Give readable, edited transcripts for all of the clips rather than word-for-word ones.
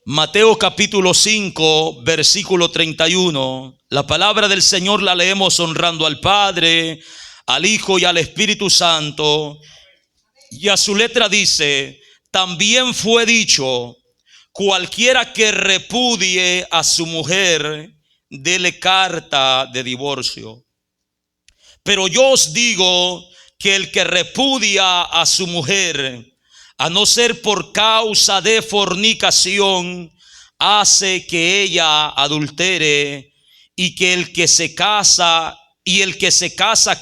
Mateo capítulo 5, versículo 31. La palabra del Señor la leemos honrando al Padre, al Hijo y al Espíritu Santo. Y a su letra dice: también fue dicho, cualquiera que repudie a su mujer, dele carta de divorcio. Pero yo os digo que el que repudia a su mujer, a no ser por causa de fornicación, hace que ella adultere, y que el que se casa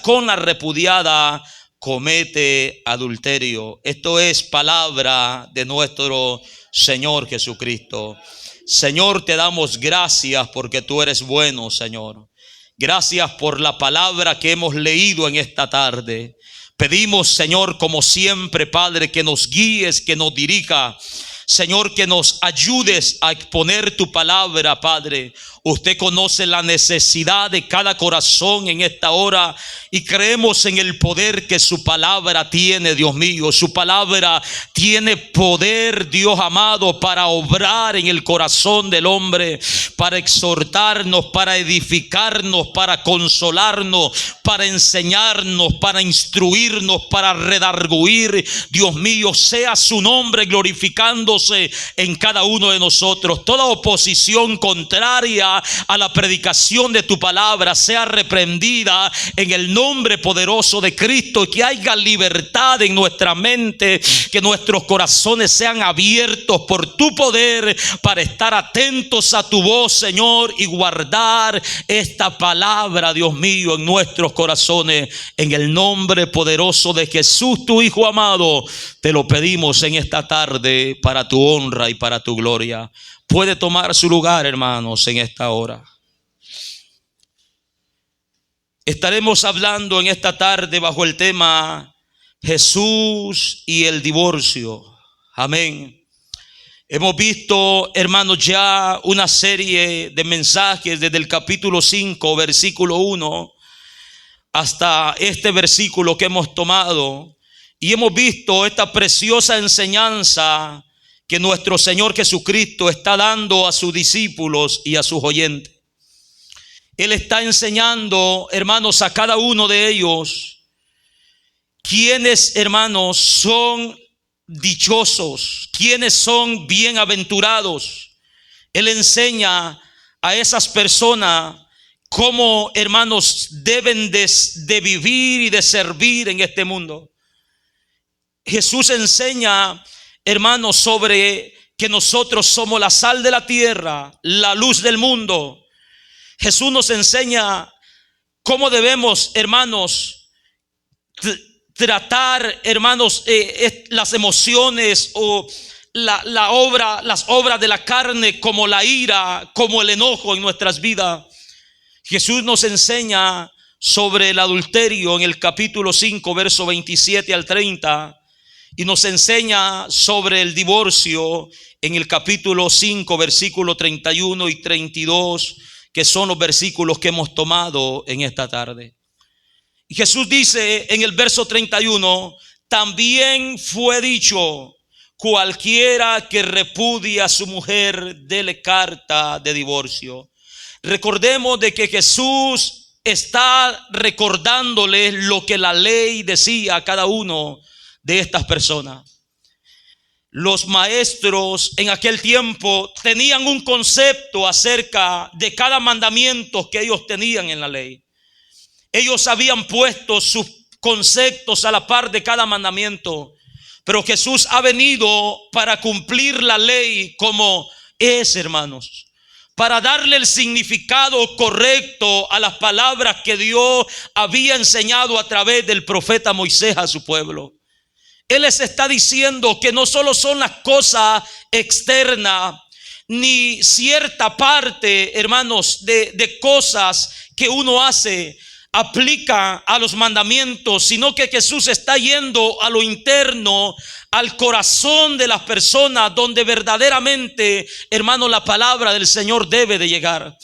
con la repudiada comete adulterio. Esto es palabra de nuestro Señor Jesucristo. Señor, te damos gracias porque tú eres bueno, Señor. Gracias por la palabra que hemos leído en esta tarde. Pedimos, Señor, como siempre, Padre, que nos guíes, que nos dirija. Señor, que nos ayudes a exponer tu palabra, Padre. Usted conoce la necesidad de cada corazón en esta hora y creemos en el poder que su palabra tiene, Dios mío. Su palabra tiene poder, Dios amado, para obrar en el corazón del hombre, para exhortarnos, para edificarnos, para consolarnos, para enseñarnos, para instruirnos, para redarguir. Dios mío, sea su nombre glorificándose en cada uno de nosotros. Toda oposición contraria a la predicación de tu palabra sea reprendida en el nombre poderoso de Cristo, y que haya libertad en nuestra mente, que nuestros corazones sean abiertos por tu poder para estar atentos a tu voz, Señor, y guardar esta palabra, Dios mío, en nuestros corazones. En el nombre poderoso de Jesús, tu Hijo amado, te lo pedimos en esta tarde para tu honra y para tu gloria. Puede tomar su lugar, hermanos, en esta hora. Estaremos hablando en esta tarde bajo el tema Jesús y el divorcio. Amén. Hemos visto, hermanos, ya una serie de mensajes desde el capítulo 5, versículo 1, hasta este versículo que hemos tomado. Y hemos visto esta preciosa enseñanza que nuestro Señor Jesucristo está dando a sus discípulos y a sus oyentes. Él está enseñando, hermanos, a cada uno de ellos quiénes, hermanos, son dichosos, quiénes son bienaventurados. Él enseña a esas personas cómo, hermanos, deben de vivir y de servir en este mundo. Jesús enseña, hermanos, sobre que nosotros somos la sal de la tierra, la luz del mundo. Jesús nos enseña cómo debemos, hermanos, tratar, hermanos, las emociones o las obras de la carne, como la ira, como el enojo en nuestras vidas. Jesús nos enseña sobre el adulterio en el capítulo 5, verso 27 al 30. Y nos enseña sobre el divorcio en el capítulo 5, versículo 31 y 32, que son los versículos que hemos tomado en esta tarde. Y Jesús dice en el verso 31, también fue dicho, cualquiera que repudia a su mujer, dele carta de divorcio. Recordemos de que Jesús está recordándole lo que la ley decía a cada uno de estas personas. Los maestros en aquel tiempo tenían un concepto acerca de cada mandamiento que ellos tenían en la ley. Ellos habían puesto sus conceptos a la par de cada mandamiento, pero Jesús ha venido para cumplir la ley como es, hermanos, para darle el significado correcto a las palabras que Dios había enseñado a través del profeta Moisés a su pueblo. Él les está diciendo que no solo son las cosas externas, ni cierta parte, hermanos, de cosas que uno hace, aplica a los mandamientos, sino que Jesús está yendo a lo interno, al corazón de las personas, donde verdaderamente, hermanos, la palabra del Señor debe de llegar.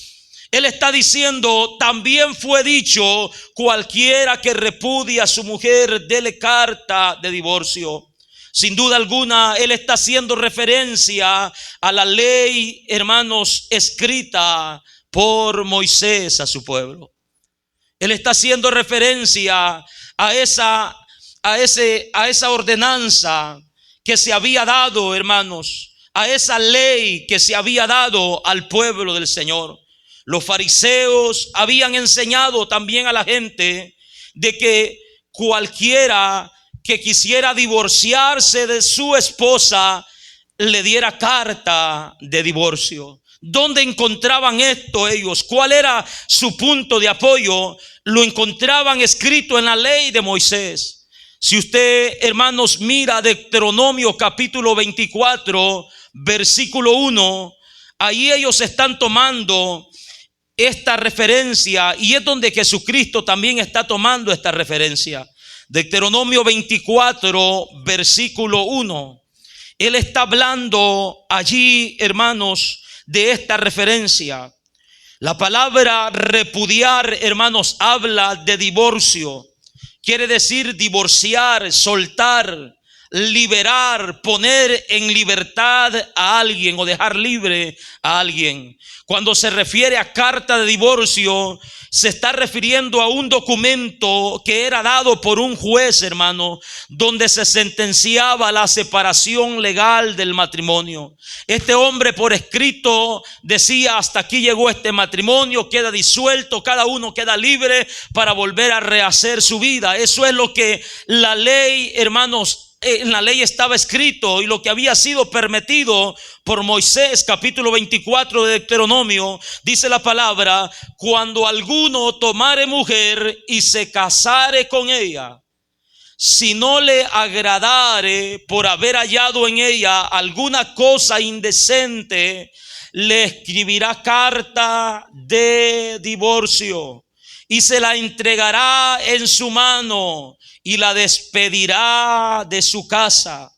Él está diciendo, también fue dicho, cualquiera que repudia a su mujer, dele carta de divorcio. Sin duda alguna, él está haciendo referencia a la ley, hermanos, escrita por Moisés a su pueblo. Él está haciendo referencia a esa ordenanza que se había dado, hermanos, a esa ley que se había dado al pueblo del Señor. Los fariseos habían enseñado también a la gente de que cualquiera que quisiera divorciarse de su esposa le diera carta de divorcio. ¿Dónde encontraban esto ellos? ¿Cuál era su punto de apoyo? Lo encontraban escrito en la ley de Moisés. Si usted, hermanos, mira Deuteronomio capítulo 24, versículo 1, ahí ellos están tomando esta referencia y es donde Jesucristo también está tomando esta referencia. Deuteronomio 24, versículo 1. Él está hablando allí, hermanos, de esta referencia. La palabra repudiar, hermanos, habla de divorcio. Quiere decir divorciar, soltar, liberar, poner en libertad a alguien o dejar libre a alguien. Cuando se refiere a carta de divorcio, se está refiriendo a un documento que era dado por un juez, hermano, donde se sentenciaba la separación legal del matrimonio. Este hombre por escrito decía: hasta aquí llegó este matrimonio, queda disuelto, cada uno queda libre para volver a rehacer su vida. Eso es lo que la ley, hermanos, en la ley estaba escrito y lo que había sido permitido por Moisés. Capítulo 24 de Deuteronomio, dice la palabra: cuando alguno tomare mujer y se casare con ella, si no le agradare por haber hallado en ella alguna cosa indecente, le escribirá carta de divorcio y se la entregará en su mano y la despedirá de su casa.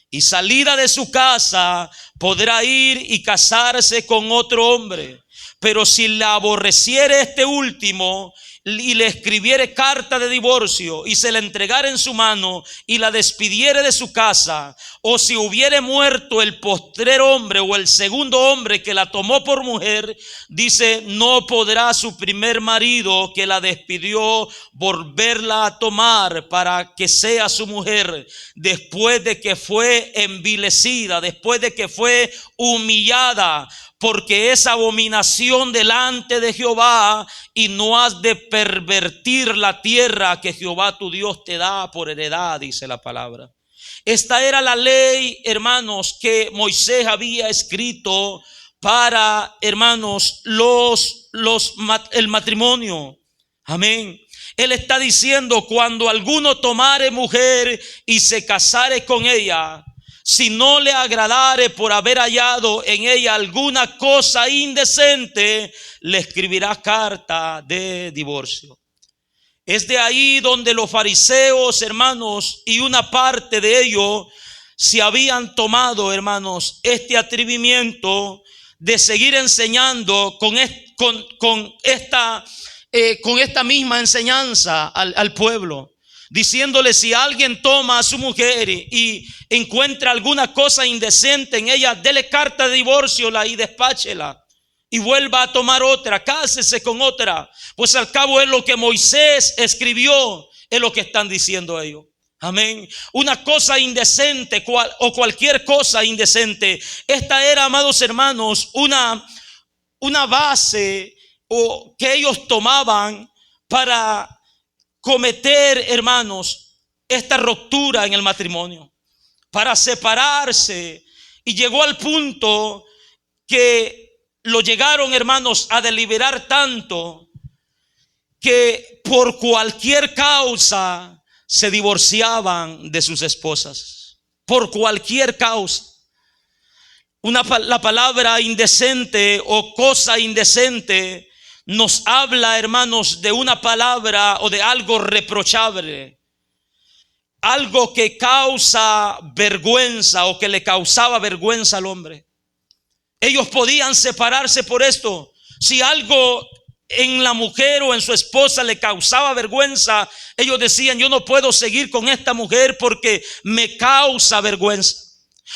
Y salida de su casa podrá ir y casarse con otro hombre. Pero si la aborreciere este último y le escribiere carta de divorcio y se la entregara en su mano y la despidiere de su casa, o si hubiere muerto el postrer hombre o el segundo hombre que la tomó por mujer, dice, no podrá su primer marido que la despidió volverla a tomar para que sea su mujer, después de que fue envilecida, después de que fue humillada, porque es abominación delante de Jehová, y no has de pervertir la tierra que Jehová tu Dios te da por heredad, dice la palabra. Esta era la ley, hermanos, que Moisés había escrito para, hermanos, el matrimonio. Amén. Él está diciendo: cuando alguno tomare mujer y se casare con ella, si no le agradare por haber hallado en ella alguna cosa indecente, le escribirá carta de divorcio. Es de ahí donde los fariseos, hermanos, y una parte de ellos se habían tomado, hermanos, este atrevimiento de seguir enseñando con esta misma enseñanza al pueblo, diciéndole: si alguien toma a su mujer y encuentra alguna cosa indecente en ella, dele carta de divorcio y despáchela y vuelva a tomar otra, cásese con otra. Pues al cabo es lo que Moisés escribió, es lo que están diciendo ellos. Amén. Una cosa indecente o cualquier cosa indecente. Esta era, amados hermanos, una base que ellos tomaban para cometer, hermanos, esta ruptura en el matrimonio, para separarse. Y llegó al punto que lo llegaron, hermanos, a deliberar tanto que por cualquier causa se divorciaban de sus esposas. Por cualquier causa. La palabra indecente o cosa indecente nos habla, hermanos, de una palabra o de algo reprochable, algo que causa vergüenza o que le causaba vergüenza al hombre. Ellos podían separarse por esto. Si algo en la mujer o en su esposa le causaba vergüenza, ellos decían: yo no puedo seguir con esta mujer porque me causa vergüenza.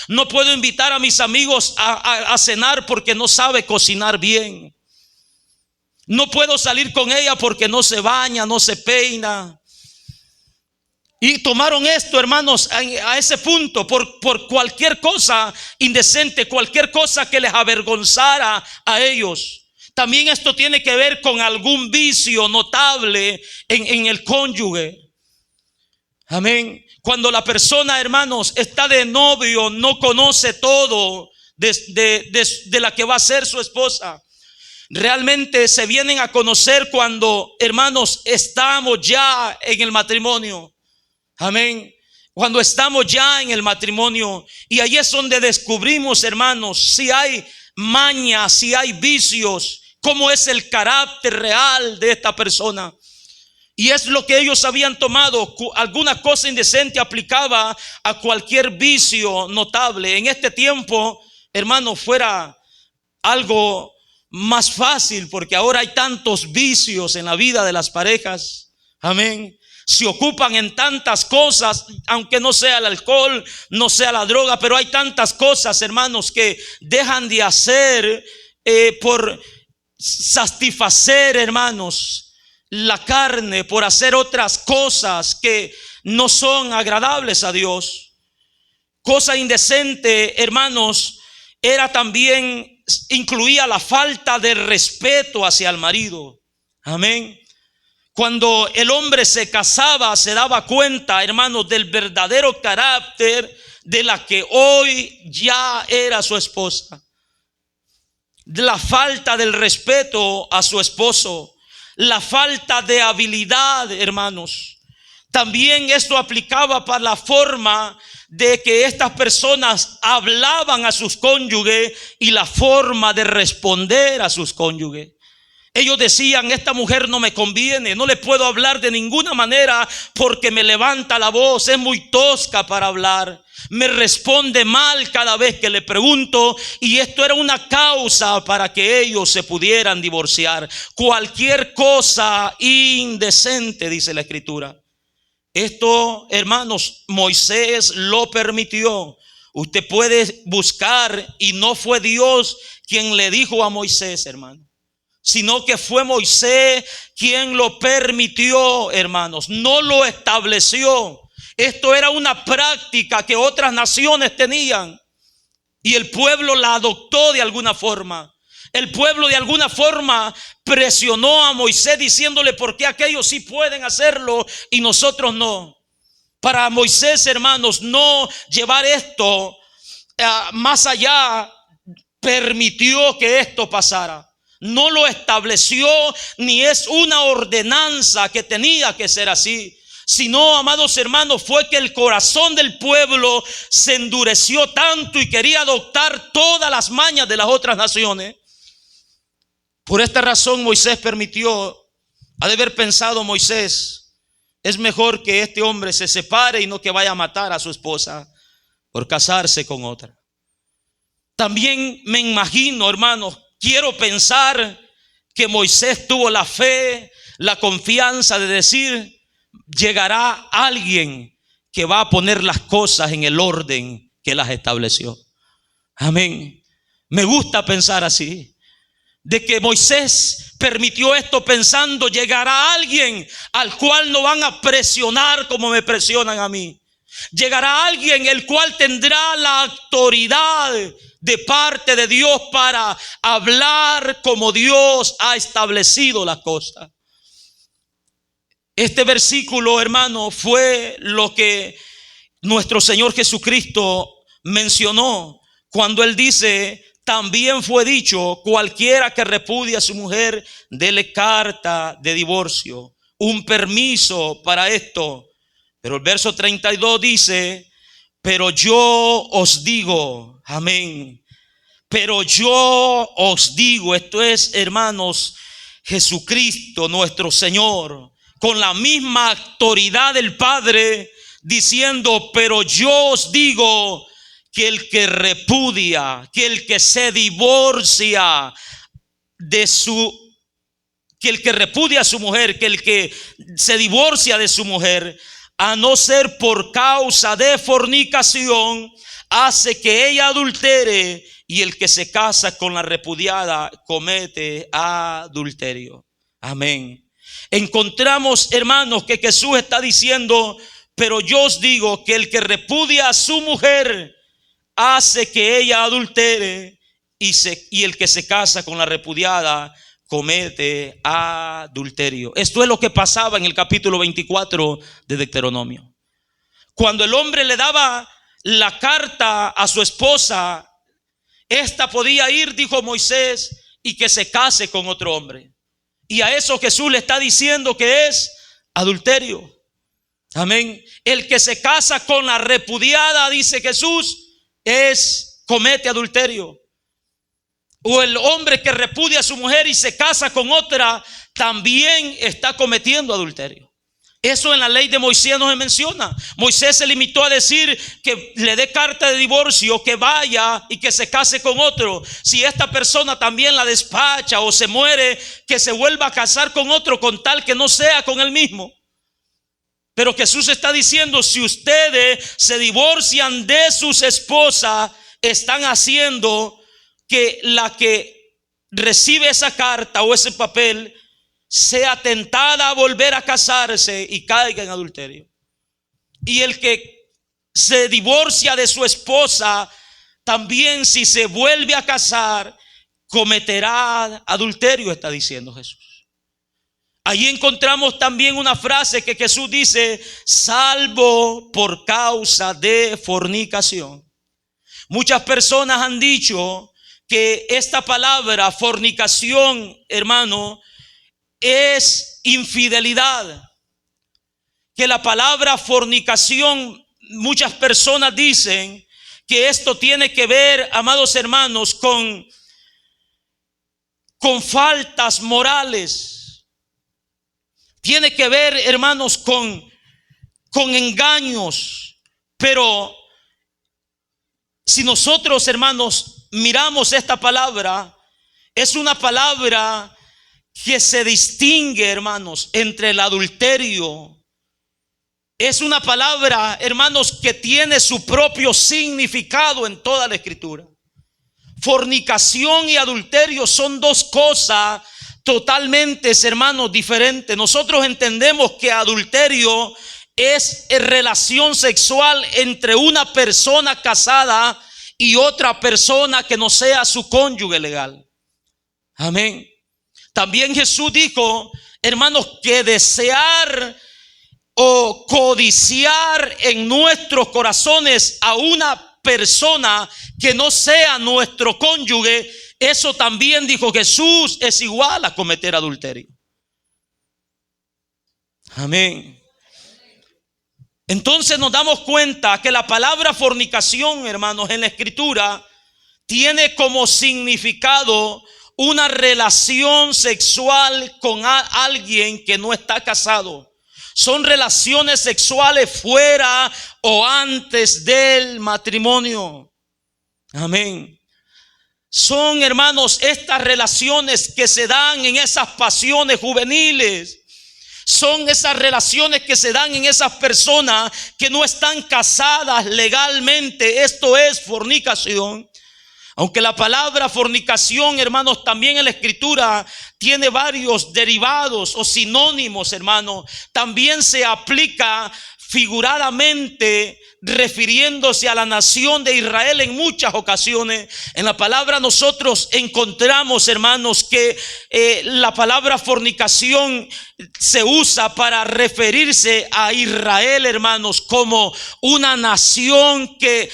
No puedo invitar a mis amigos a cenar porque no sabe cocinar bien. No puedo salir con ella porque no se baña, no se peina. Y tomaron esto, hermanos, a ese punto por cualquier cosa indecente, cualquier cosa que les avergonzara a ellos. También esto tiene que ver con algún vicio notable en el cónyuge. Amén. Cuando la persona, hermanos, está de novio, no conoce todo de la que va a ser su esposa. Realmente se vienen a conocer cuando, hermanos, estamos ya en el matrimonio. Amén. Cuando estamos ya en el matrimonio, y ahí es donde descubrimos, hermanos, si hay mañas, si hay vicios, cómo es el carácter real de esta persona. Y es lo que ellos habían tomado. Alguna cosa indecente aplicaba a cualquier vicio notable. En este tiempo, hermanos, fuera algo más fácil, porque ahora hay tantos vicios en la vida de las parejas. Amén. Se ocupan en tantas cosas, aunque no sea el alcohol, no sea la droga, pero hay tantas cosas, hermanos, que dejan de hacer por satisfacer, hermanos, la carne, por hacer otras cosas que no son agradables a Dios. Cosa indecente, hermanos, era también, incluía la falta de respeto hacia el marido. Amén. Cuando el hombre se casaba, se daba cuenta, hermanos, del verdadero carácter de la que hoy ya era su esposa. De la falta del respeto a su esposo, la falta de habilidad, hermanos. También esto aplicaba para la forma de que estas personas hablaban a sus cónyuges y la forma de responder a sus cónyuges. Ellos decían: esta mujer no me conviene, no le puedo hablar de ninguna manera porque me levanta la voz, es muy tosca para hablar, me responde mal cada vez que le pregunto. Y esto era una causa para que ellos se pudieran divorciar. Cualquier cosa indecente, dice la Escritura. Esto, hermanos, Moisés lo permitió. Usted puede buscar, y no fue Dios quien le dijo a Moisés, hermano, sino que fue Moisés quien lo permitió, hermanos. No lo estableció. Esto era una práctica que otras naciones tenían y el pueblo la adoptó de alguna forma. El pueblo de alguna forma presionó a Moisés diciéndole: ¿por qué aquellos sí pueden hacerlo y nosotros no? Para Moisés, hermanos, no llevar esto más allá, permitió que esto pasara. No lo estableció, ni es una ordenanza que tenía que ser así, sino, amados hermanos, fue que el corazón del pueblo se endureció tanto y quería adoptar todas las mañas de las otras naciones. Por esta razón Moisés permitió. Ha de haber pensado Moisés: es mejor que este hombre se separe y no que vaya a matar a su esposa por casarse con otra. También me imagino, hermanos, quiero pensar que Moisés tuvo la fe, la confianza de decir: llegará alguien que va a poner las cosas en el orden que las estableció. Amén. Me gusta pensar así, de que Moisés permitió esto pensando: llegará alguien al cual no van a presionar como me presionan a mí. Llegará alguien el cual tendrá la autoridad de parte de Dios para hablar como Dios ha establecido las cosas. Este versículo, hermano, fue lo que nuestro Señor Jesucristo mencionó cuando Él dice: también fue dicho, cualquiera que repudie a su mujer, dele carta de divorcio, un permiso para esto. Pero el verso 32 dice: pero yo os digo, amén, pero yo os digo. Esto es, hermanos, Jesucristo nuestro Señor, con la misma autoridad del Padre, diciendo: pero yo os digo que el que repudia, que el que se divorcia de su que el que repudia a su mujer, que el que se divorcia de su mujer, a no ser por causa de fornicación, hace que ella adultere, y el que se casa con la repudiada comete adulterio. Amén. Encontramos, hermanos, que Jesús está diciendo: pero yo os digo que el que repudia a su mujer hace que ella adultere, y el que se casa con la repudiada comete adulterio. Esto es lo que pasaba en el capítulo 24 de Deuteronomio. Cuando el hombre le daba la carta a su esposa, esta podía ir, dijo Moisés, y que se case con otro hombre. Y a eso Jesús le está diciendo que es adulterio. Amén. El que se casa con la repudiada, dice Jesús, comete adulterio. O el hombre que repudia a su mujer y se casa con otra, también está cometiendo adulterio. Eso en la ley de Moisés no se menciona. Moisés se limitó a decir que le dé carta de divorcio, que vaya y que se case con otro. Si esta persona también la despacha o se muere, que se vuelva a casar con otro, con tal que no sea con el mismo. Pero Jesús está diciendo: si ustedes se divorcian de sus esposas, están haciendo que la que recibe esa carta o ese papel sea tentada a volver a casarse y caiga en adulterio. Y el que se divorcia de su esposa, también, si se vuelve a casar, cometerá adulterio, está diciendo Jesús. Allí encontramos también una frase que Jesús dice: salvo por causa de fornicación. Muchas personas han dicho que esta palabra fornicación, hermano, es infidelidad. Que la palabra fornicación, muchas personas dicen que esto tiene que ver, amados hermanos, con faltas morales. Tiene que ver, hermanos, con engaños. Pero si nosotros, hermanos, miramos esta palabra, es una palabra que se distingue, hermanos, entre el adulterio. Es una palabra, hermanos, que tiene su propio significado en toda la Escritura. Fornicación y adulterio son dos cosas totalmente, hermanos, diferentes. Nosotros entendemos que adulterio es relación sexual entre una persona casada y otra persona que no sea su cónyuge legal. Amén. También Jesús dijo, hermanos, que desear o codiciar en nuestros corazones a una persona que no sea nuestro cónyuge, eso también, dijo Jesús, es igual a cometer adulterio. Amén. Entonces nos damos cuenta que la palabra fornicación, hermanos, en la Escritura tiene como significado una relación sexual con alguien que no está casado. Son relaciones sexuales fuera o antes del matrimonio. Amén. Son, hermanos, estas relaciones que se dan en esas pasiones juveniles. Son esas relaciones que se dan en esas personas que no están casadas legalmente. Esto es fornicación. Aunque la palabra fornicación, hermanos, también en la Escritura tiene varios derivados o sinónimos, hermanos. También se aplica figuradamente refiriéndose a la nación de Israel en muchas ocasiones. En la palabra nosotros encontramos, hermanos, que la palabra fornicación se usa para referirse a Israel, hermanos, como una nación que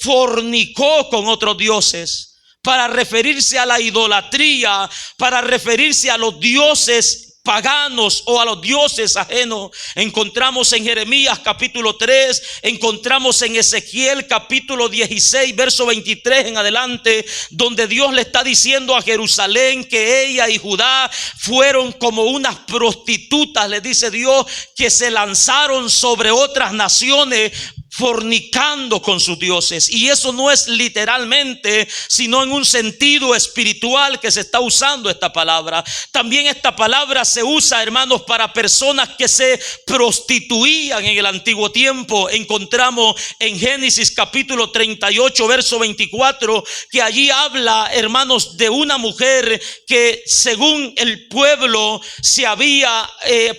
fornicó con otros dioses, para referirse a la idolatría, para referirse a los dioses paganos o a los dioses ajenos. Encontramos en Jeremías capítulo 3, encontramos en Ezequiel capítulo 16 verso 23 en adelante, donde Dios le está diciendo a Jerusalén que ella y Judá fueron como unas prostitutas, le dice Dios, que se lanzaron sobre otras naciones, fornicando con sus dioses. Y eso no es literalmente, sino en un sentido espiritual que se está usando esta palabra. También esta palabra se usa, hermanos, para personas que se prostituían en el antiguo tiempo. Encontramos en Génesis capítulo 38, verso 24, que allí habla, hermanos, de una mujer que según el pueblo se había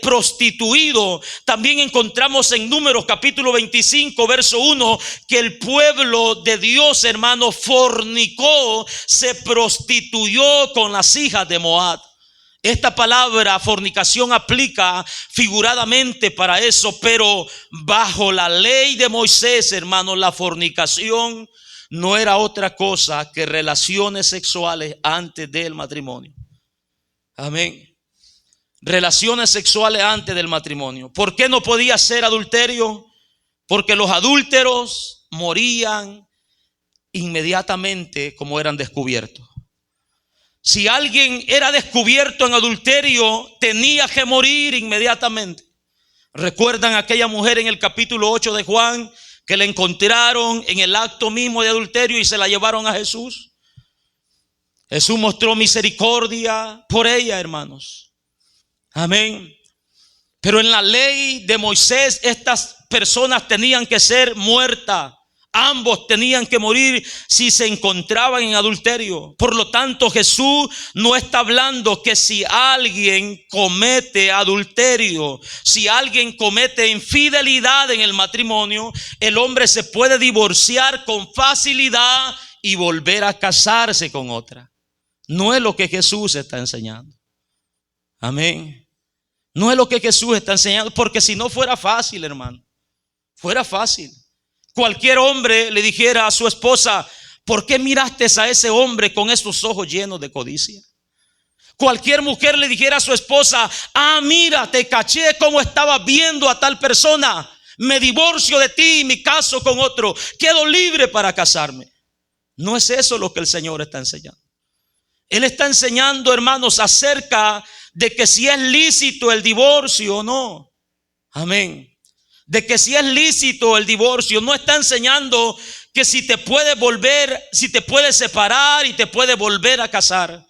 prostituido. También encontramos en Números capítulo 25, verso 1, que el pueblo de Dios, hermano, fornicó, se prostituyó con las hijas de Moab. Esta palabra fornicación aplica figuradamente para eso, pero bajo la ley de Moisés, hermano, la fornicación no era otra cosa que relaciones sexuales antes del matrimonio. Amén. Relaciones sexuales antes del matrimonio. ¿Por qué no podía ser adulterio? Porque los adúlteros morían inmediatamente como eran descubiertos. Si alguien era descubierto en adulterio, tenía que morir inmediatamente. ¿Recuerdan aquella mujer en el capítulo 8 de Juan que la encontraron en el acto mismo de adulterio y se la llevaron a Jesús? Jesús mostró misericordia por ella, hermanos. Amén. Pero en la ley de Moisés estas personas tenían que ser muertas. Ambos tenían que morir si se encontraban en adulterio. Por lo tanto, Jesús no está hablando que si alguien comete adulterio, si alguien comete infidelidad en el matrimonio, el hombre se puede divorciar con facilidad y volver a casarse con otra. No es lo que Jesús está enseñando. Amén. No es lo que Jesús está enseñando, porque si no fuera fácil, hermano, fuera fácil. Cualquier hombre le dijera a su esposa: ¿por qué miraste a ese hombre con esos ojos llenos de codicia? Cualquier mujer le dijera a su esposa: mira, te caché cómo estabas viendo a tal persona, me divorcio de ti y me caso con otro, quedo libre para casarme. No es eso lo que el Señor está enseñando. Él está enseñando, hermanos, acerca de que si es lícito el divorcio o no. Amén. De que si es lícito el divorcio. No está enseñando que si te puedes volver, si te puedes separar y te puedes volver a casar.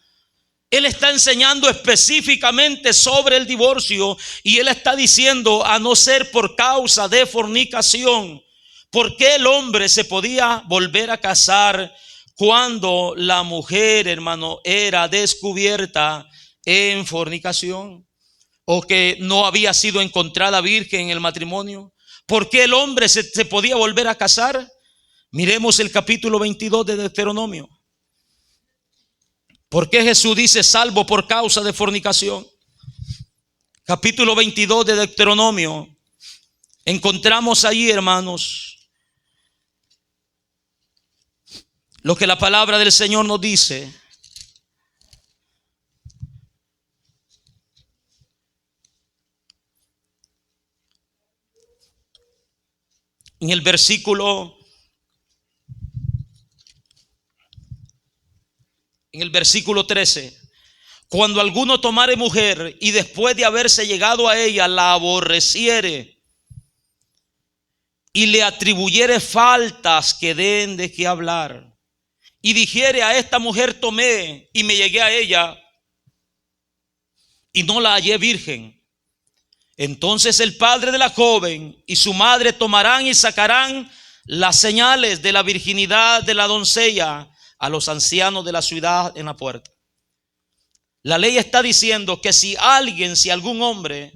Él está enseñando específicamente sobre el divorcio. Y él está diciendo, a no ser por causa de fornicación. ¿Por qué el hombre se podía volver a casar cuando la mujer, hermano, era descubierta en fornicación, o que no había sido encontrada virgen en el matrimonio? ¿Por qué el hombre se podía volver a casar? Miremos el capítulo 22 de Deuteronomio. ¿Por qué Jesús dice salvo por causa de fornicación? Capítulo 22 de Deuteronomio. Encontramos ahí, hermanos, lo que la palabra del Señor nos dice. En el versículo 13. Cuando alguno tomare mujer y después de haberse llegado a ella la aborreciere y le atribuyere faltas que den de qué hablar, y dijere: a esta mujer tomé y me llegué a ella y no la hallé virgen, entonces el padre de la joven y su madre tomarán y sacarán las señales de la virginidad de la doncella a los ancianos de la ciudad en la puerta. La ley está diciendo que si algún hombre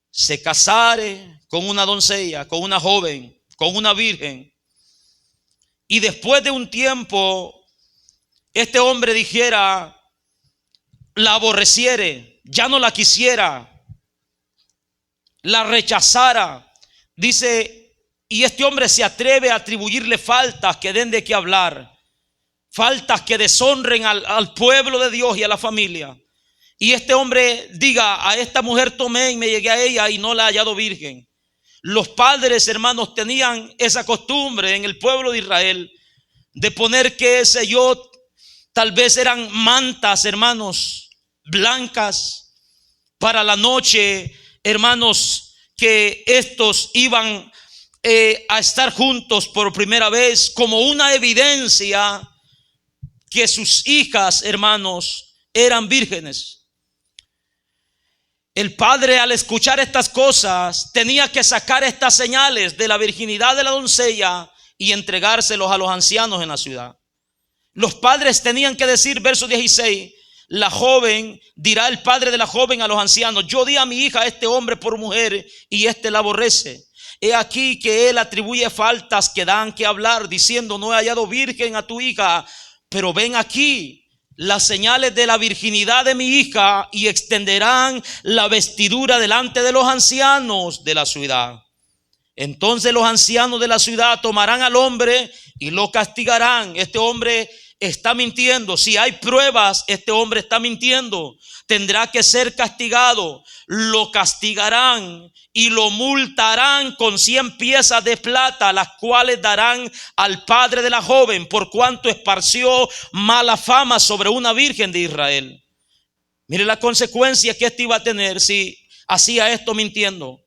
se casare con una doncella, con una joven, con una virgen, y después de un tiempo este hombre dijera, la aborreciere, ya no la quisiera, la rechazara, dice, y este hombre se atreve a atribuirle faltas que den de qué hablar, faltas que deshonren al pueblo de Dios y a la familia, y este hombre diga: a esta mujer tomé y me llegué a ella y no la he hallado virgen. Los padres, hermanos, tenían esa costumbre en el pueblo de Israel de poner, qué sé yo, tal vez eran mantas, hermanos, blancas para la noche, hermanos, que estos iban a estar juntos por primera vez como una evidencia que sus hijas, hermanos, eran vírgenes. El padre, al escuchar estas cosas, tenía que sacar estas señales de la virginidad de la doncella y entregárselos a los ancianos en la ciudad. Los padres tenían que decir, verso 16, la joven, dirá el padre de la joven a los ancianos: yo di a mi hija a este hombre por mujer y éste la aborrece. He aquí que él atribuye faltas que dan que hablar, diciendo: no he hallado virgen a tu hija, pero ven aquí las señales de la virginidad de mi hija, y extenderán la vestidura delante de los ancianos de la ciudad. Entonces los ancianos de la ciudad tomarán al hombre y lo castigarán. Este hombre está mintiendo. Si hay pruebas, este hombre está mintiendo. Tendrá que ser castigado. Lo castigarán y lo multarán con 100 piezas de plata, las cuales darán al padre de la joven, por cuanto esparció mala fama sobre una virgen de Israel. Mire la consecuencia que este iba a tener si hacía esto mintiendo.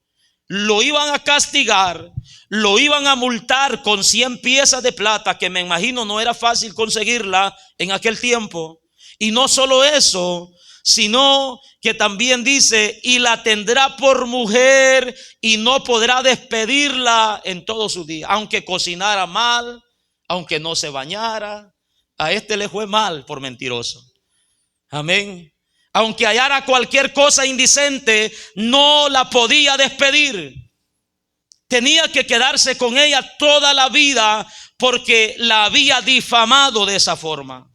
Lo iban a castigar, lo iban a multar con 100 piezas de plata, que me imagino no era fácil conseguirla en aquel tiempo. Y no solo eso, sino que también dice: y la tendrá por mujer y no podrá despedirla en todos sus días. Aunque cocinara mal, aunque no se bañara, a este le fue mal por mentiroso. Amén. Aunque hallara cualquier cosa indecente, no la podía despedir. Tenía que quedarse con ella toda la vida, porque la había difamado de esa forma.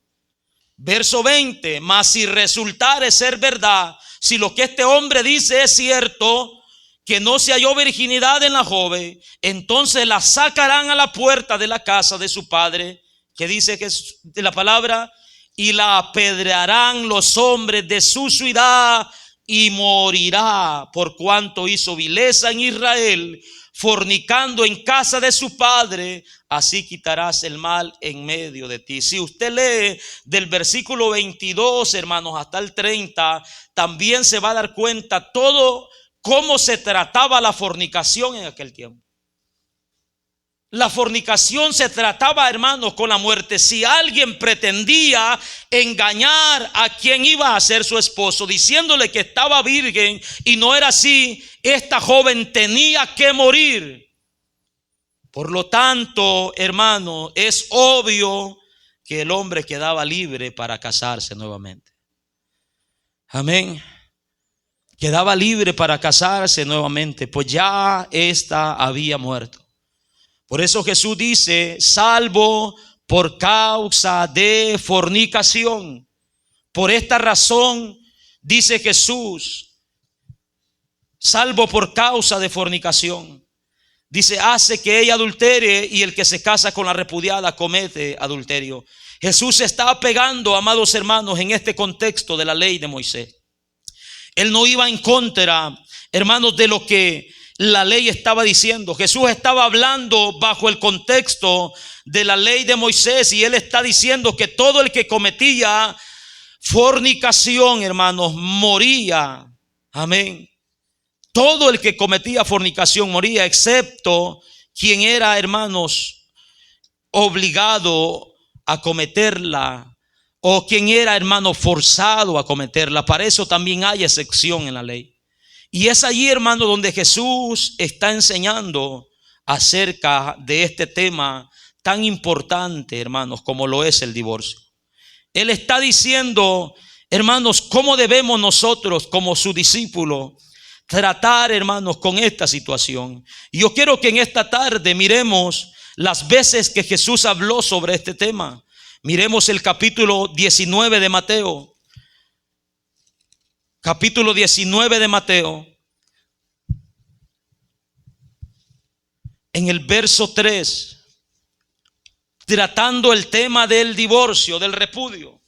Verso 20: mas si resultare ser verdad, si lo que este hombre dice es cierto, que no se halló virginidad en la joven, entonces la sacarán a la puerta de la casa de su padre, que dice que es de la palabra, y la apedrearán los hombres de su ciudad, y morirá, por cuanto hizo vileza en Israel, fornicando en casa de su padre. Así quitarás el mal en medio de ti. Si usted lee del versículo 22, hermanos, hasta el 30, también se va a dar cuenta todo cómo se trataba la fornicación en aquel tiempo. La fornicación se trataba, hermanos, con la muerte. Si alguien pretendía engañar a quien iba a ser su esposo, diciéndole que estaba virgen y no era así, esta joven tenía que morir. Por lo tanto, hermano, es obvio que el hombre quedaba libre para casarse nuevamente. Amén. Quedaba libre para casarse nuevamente, pues ya ésta había muerto. Por eso Jesús dice: salvo por causa de fornicación. Por esta razón, dice Jesús, salvo por causa de fornicación. Dice: hace que ella adultere, y el que se casa con la repudiada comete adulterio. Jesús se está pegando, amados hermanos, en este contexto de la ley de Moisés. Él no iba en contra, hermanos, de lo que la ley estaba diciendo. Jesús estaba hablando bajo el contexto de la ley de Moisés, y él está diciendo que todo el que cometía fornicación, hermanos, moría. Amén. Todo el que cometía fornicación moría, excepto quien era, hermanos, obligado a cometerla, o quien era, hermano, forzado a cometerla. Para eso también hay excepción en la ley. Y es allí, hermano, donde Jesús está enseñando acerca de este tema tan importante, hermanos, como lo es el divorcio. Él está diciendo, hermanos, cómo debemos nosotros, como su discípulo, tratar, hermanos, con esta situación. Y yo quiero que en esta tarde miremos las veces que Jesús habló sobre este tema. Miremos el capítulo 19 de Mateo. Capítulo 19 de Mateo. En el verso 3, tratando el tema del divorcio, del repudio.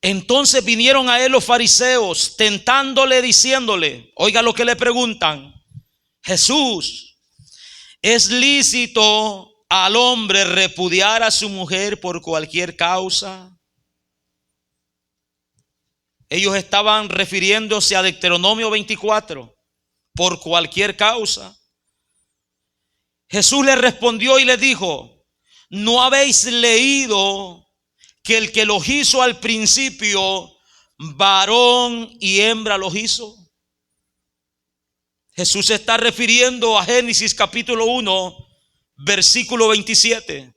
Entonces vinieron a él los fariseos, tentándole, diciéndole, oiga lo que le preguntan: Jesús, ¿es lícito al hombre repudiar a su mujer por cualquier causa? Ellos estaban refiriéndose a Deuteronomio 24. por cualquier causa. Jesús le respondió y le dijo: ¿no habéis leído que el que los hizo al principio, varón y hembra los hizo? Jesús se está refiriendo a Génesis capítulo 1, versículo 27.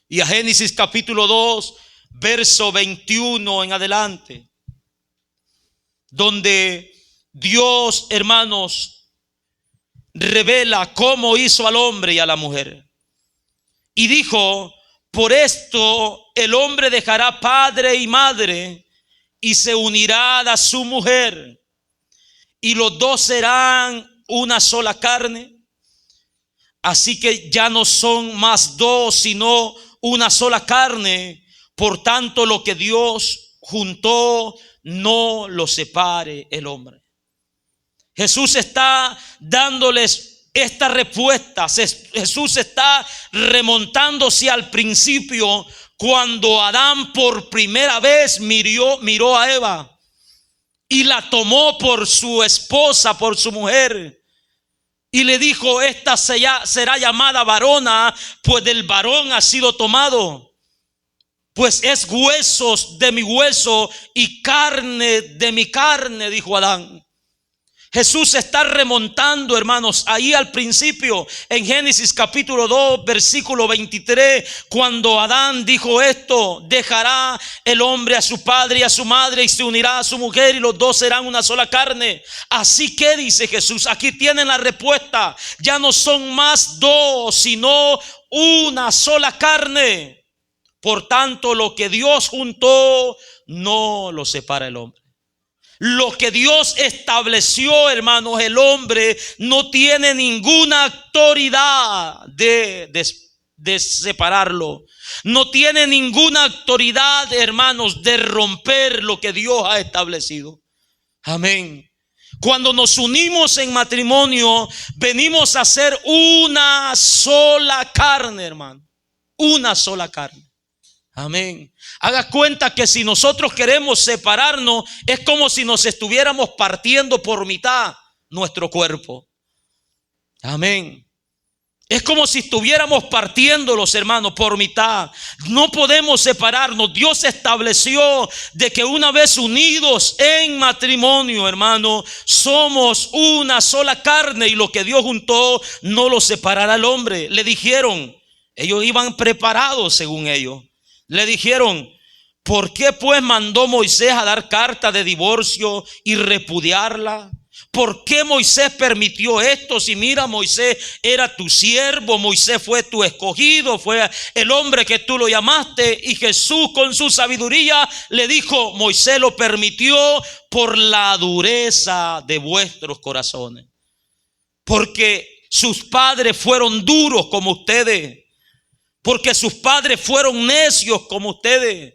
Y a Génesis capítulo 2, verso 21 en adelante. Donde Dios, hermanos, revela cómo hizo al hombre y a la mujer. Y dijo: por esto el hombre dejará padre y madre y se unirá a su mujer, y los dos serán una sola carne. Así que ya no son más dos, sino una sola carne. Por tanto, lo que Dios juntó, no lo separe el hombre. Jesús está dándoles esta respuesta. Jesús está remontándose al principio, cuando Adán por primera vez miró a Eva y la tomó por su esposa, por su mujer. Y le dijo: esta será llamada varona, pues del varón ha sido tomado. Pues es huesos de mi hueso y carne de mi carne, dijo Adán. Jesús está remontando, hermanos, ahí al principio, en Génesis capítulo 2, versículo 23, cuando Adán dijo esto: dejará el hombre a su padre y a su madre y se unirá a su mujer, y los dos serán una sola carne. Así que, dice Jesús, aquí tienen la respuesta: ya no son más dos, sino una sola carne. Por tanto, lo que Dios juntó, no lo separa el hombre. Lo que Dios estableció, hermanos, el hombre no tiene ninguna autoridad de separarlo. No tiene ninguna autoridad, hermanos, de romper lo que Dios ha establecido. Amén. Cuando nos unimos en matrimonio, venimos a ser una sola carne, hermano. Una sola carne. Amén. Haga cuenta que si nosotros queremos separarnos, es como si nos estuviéramos partiendo por mitad nuestro cuerpo. Amén. Es como si estuviéramos partiéndolos, hermanos, por mitad. No podemos separarnos. Dios estableció de que una vez unidos en matrimonio, hermano, somos una sola carne, y lo que Dios juntó no lo separará el hombre. Le dijeron, ellos iban preparados según ellos. Le dijeron: ¿por qué pues mandó Moisés a dar carta de divorcio y repudiarla? ¿Por qué Moisés permitió esto? Si mira, Moisés era tu siervo, Moisés fue tu escogido, fue el hombre que tú lo llamaste. Y Jesús, con su sabiduría, le dijo: Moisés lo permitió por la dureza de vuestros corazones, porque sus padres fueron duros como ustedes. Porque sus padres fueron necios como ustedes.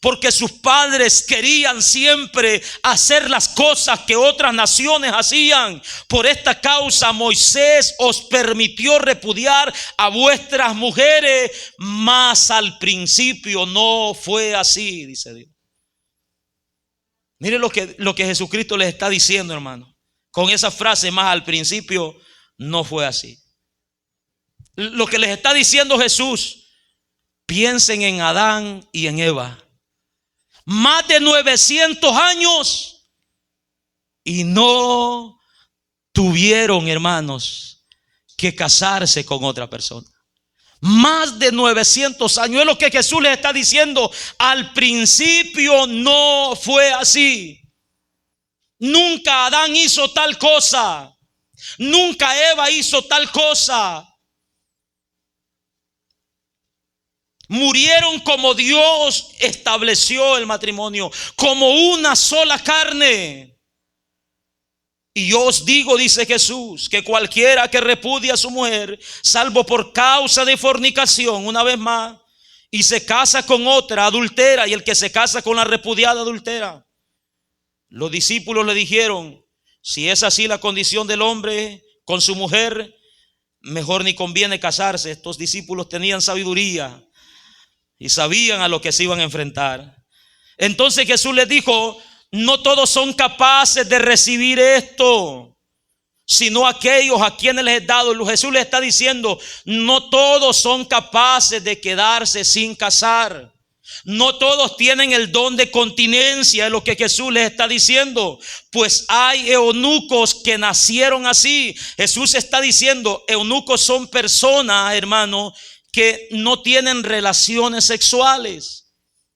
Porque sus padres querían siempre hacer las cosas que otras naciones hacían. Por esta causa Moisés os permitió repudiar a vuestras mujeres, mas al principio no fue así, dice Dios. Mire lo que Jesucristo les está diciendo, hermano, con esa frase: más al principio no fue así. Lo que les está diciendo Jesús: piensen en Adán y en Eva. Más de 900 años y no tuvieron, hermanos, que casarse con otra persona. Más de 900 años. Es lo que Jesús les está diciendo: al principio no fue así. Nunca Adán hizo tal cosa. Nunca Eva hizo tal cosa. Murieron como Dios estableció el matrimonio, como una sola carne. Y yo os digo, dice Jesús, que cualquiera que repudie a su mujer, salvo por causa de fornicación, una vez más, y se casa con otra, adultera, y el que se casa con la repudiada, adultera. Los discípulos le dijeron: si es así la condición del hombre con su mujer, mejor ni conviene casarse. Estos discípulos tenían sabiduría y sabían a lo que se iban a enfrentar. Entonces Jesús les dijo: no todos son capaces de recibir esto. sino aquellos a quienes les he dado. Jesús les está diciendo, no todos son capaces de quedarse sin casar. No todos tienen el don de continencia, es lo que Jesús les está diciendo. Pues hay eunucos que nacieron así. Jesús está diciendo, eunucos son personas, hermano, que no tienen relaciones sexuales.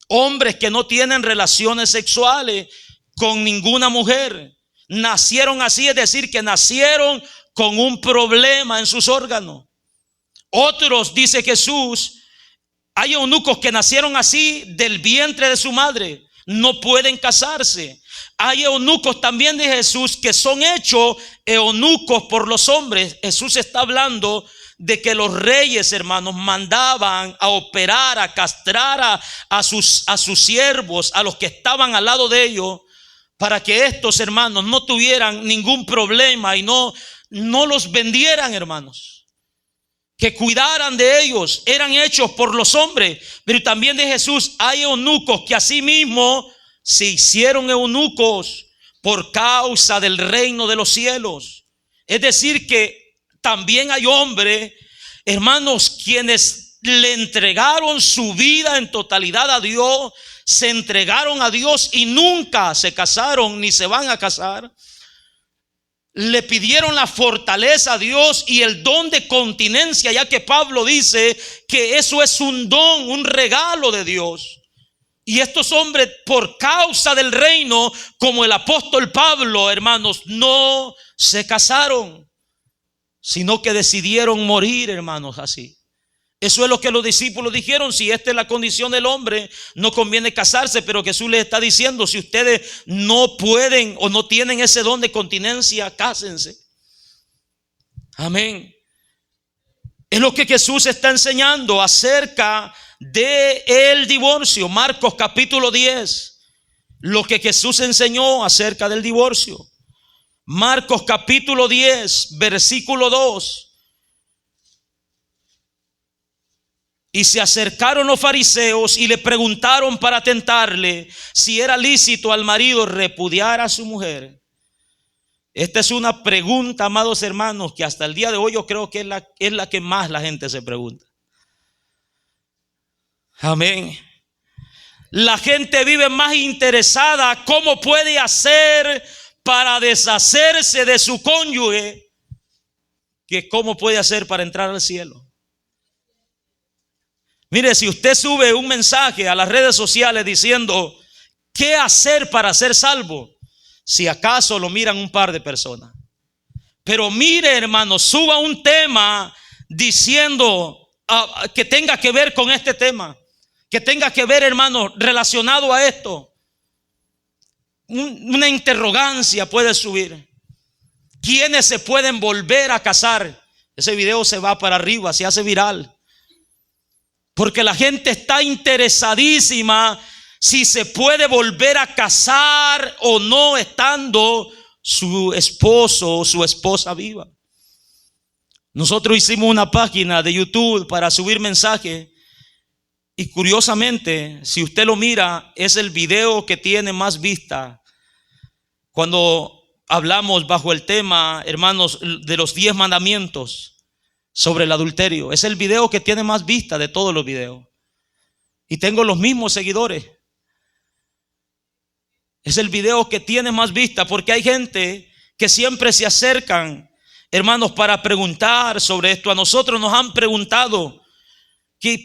Hombres que no tienen relaciones sexuales con ninguna mujer. Nacieron así, es decir, que nacieron con un problema en sus órganos. Otros, dice Jesús, hay eunucos que nacieron así del vientre de su madre, no pueden casarse. Hay eunucos también de Jesús que son hechos eunucos por los hombres. Jesús está hablando de que los reyes, hermanos, mandaban a operar, a castrar a sus siervos, a los que estaban al lado de ellos, para que estos, hermanos, no tuvieran ningún problema y no los vendieran, hermanos. Que cuidaran de ellos, eran hechos por los hombres. Pero también de Jesús hay eunucos que asimismo se hicieron eunucos por causa del reino de los cielos. Es decir que también hay hombres, hermanos, quienes le entregaron su vida en totalidad a Dios, se entregaron a Dios y nunca se casaron ni se van a casar. Le pidieron la fortaleza a Dios y el don de continencia, ya que Pablo dice que eso es un don, un regalo de Dios. Y estos hombres, por causa del reino, como el apóstol Pablo, hermanos, no se casaron, sino que decidieron morir, hermanos, así. Eso es lo que los discípulos dijeron: si esta es la condición del hombre, no conviene casarse. Pero Jesús les está diciendo, si ustedes no pueden o no tienen ese don de continencia, cásense. Amén. Es lo que Jesús está enseñando acerca del divorcio. Marcos capítulo 10, lo que Jesús enseñó acerca del divorcio. Marcos capítulo 10, versículo 2. Y se acercaron los fariseos y le preguntaron para tentarle si era lícito al marido repudiar a su mujer. Esta es una pregunta, amados hermanos, que hasta el día de hoy yo creo que es la que más la gente se pregunta. Amén. La gente vive más interesada cómo puede hacer para deshacerse de su cónyuge que cómo puede hacer para entrar al cielo. Mire, si usted sube un mensaje a las redes sociales diciendo ¿qué hacer para ser salvo?, si acaso lo miran un par de personas. Pero mire, hermano, suba un tema diciendo que tenga que ver con este tema, que tenga que ver, hermano, relacionado a esto. Una interrogancia puede subir. ¿Quiénes se pueden volver a casar? Ese video se va para arriba, se hace viral. Porque la gente está interesadísima si se puede volver a casar o no estando su esposo o su esposa viva. Nosotros hicimos una página de YouTube para subir mensajes y curiosamente, si usted lo mira, es el video que tiene más vista cuando hablamos bajo el tema, hermanos, de los 10 mandamientos sobre el adulterio. Es el video que tiene más vista de todos los videos. Y tengo los mismos seguidores. Es el video que tiene más vista porque hay gente que siempre se acercan, hermanos, para preguntar sobre esto. A nosotros nos han preguntado,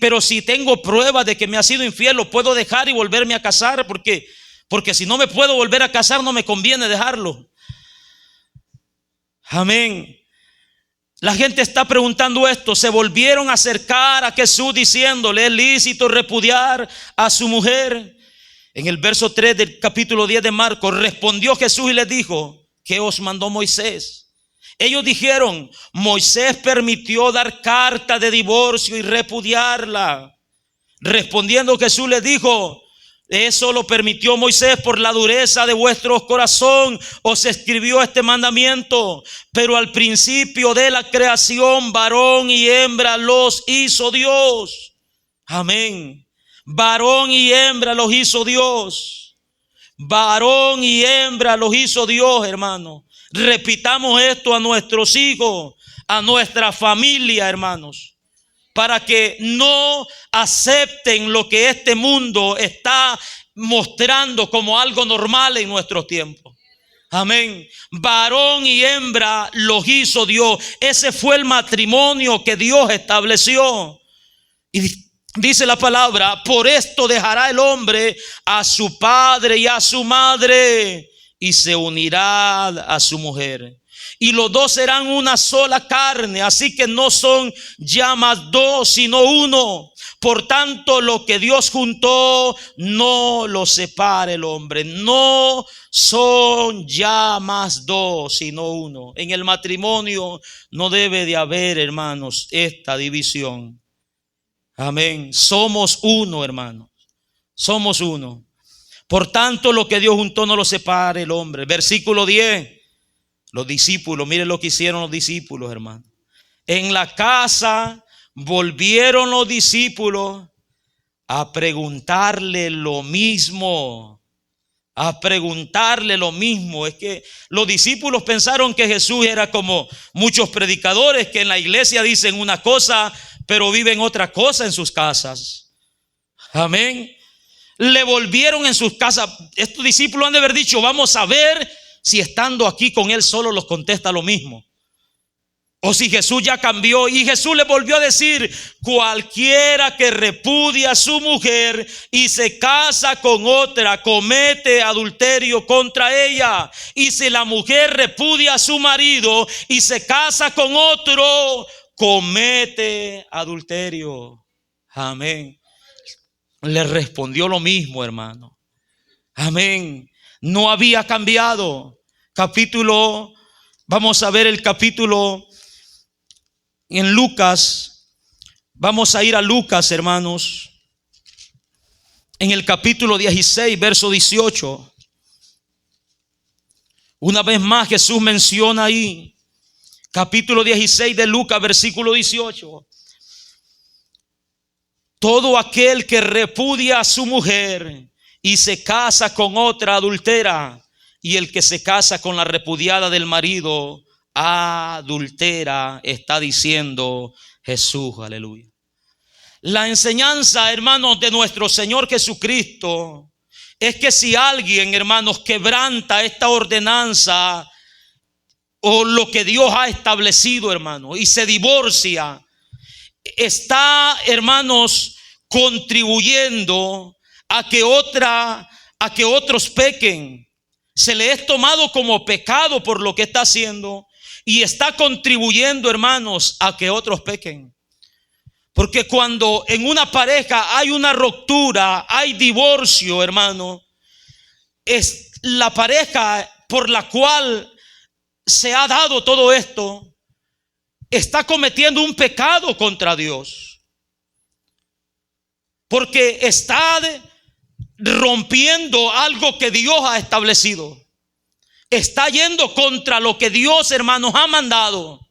pero si tengo pruebas de que me ha sido infiel, ¿lo puedo dejar y volverme a casar? Porque si no me puedo volver a casar, no me conviene dejarlo. Amén. La gente está preguntando esto. Se volvieron a acercar a Jesús diciéndole: ¿es lícito repudiar a su mujer? En el verso 3 del capítulo 10 de Marcos, respondió Jesús y les dijo: ¿qué os mandó Moisés? Ellos dijeron: Moisés permitió dar carta de divorcio y repudiarla. Respondiendo Jesús les dijo: eso lo permitió Moisés por la dureza de vuestro corazón. Os escribió este mandamiento. Pero al principio de la creación, varón y hembra los hizo Dios. Amén. Varón y hembra los hizo Dios. Varón y hembra los hizo Dios, hermano. repitamos esto a nuestros hijos, a nuestra familia, hermanos, para que no acepten lo que este mundo está mostrando como algo normal en nuestros tiempos. Amén. Varón y hembra los hizo Dios. Ese fue el matrimonio que Dios estableció. Y dice la palabra: por esto dejará el hombre a su padre y a su madre, y se unirá a su mujer, y los dos serán una sola carne. Así que no son ya más dos, sino uno. Por tanto, lo que Dios juntó, no lo separe el hombre. No son ya más dos, sino uno. En el matrimonio no debe de haber, hermanos, esta división. Amén. Somos uno, hermanos. Somos uno. Por tanto, lo que Dios juntó, no lo separe el hombre. Versículo 10. Los discípulos, miren lo que hicieron los discípulos, hermano. En la casa volvieron los discípulos a preguntarle lo mismo. A preguntarle lo mismo. Es que los discípulos pensaron que Jesús era como muchos predicadores que en la iglesia dicen una cosa, pero viven otra cosa en sus casas. Amén. Le volvieron en sus casas. Estos discípulos han de haber dicho: vamos a ver si estando aquí con él solo los contesta lo mismo, o si Jesús ya cambió. Y Jesús le volvió a decir: cualquiera que repudia a su mujer y se casa con otra, comete adulterio contra ella. Y si la mujer repudia a su marido y se casa con otro, comete adulterio. Amén. Le respondió lo mismo, hermano. Amén. No había cambiado. Vamos a ver el capítulo en Lucas. Vamos a ir a Lucas, hermanos, en el capítulo 16, verso 18. Una vez más Jesús menciona ahí, capítulo 16 de Lucas, versículo 18. Todo aquel que repudia a su mujer y se casa con otra, adultera. Y el que se casa con la repudiada del marido, adultera, está diciendo Jesús. Aleluya. La enseñanza, hermanos, de nuestro Señor Jesucristo es que si alguien, hermanos, quebranta esta ordenanza o lo que Dios ha establecido, hermanos, y se divorcia, está, hermanos, contribuyendo a que otros pequen. Se le es tomado como pecado por lo que está haciendo y está contribuyendo, hermanos, a que otros pequen. Porque cuando en una pareja hay una ruptura, hay divorcio, hermano, es la pareja por la cual se ha dado todo esto, está cometiendo un pecado contra Dios. Porque está rompiendo algo que Dios ha establecido. Está yendo contra lo que Dios, hermanos, ha mandado.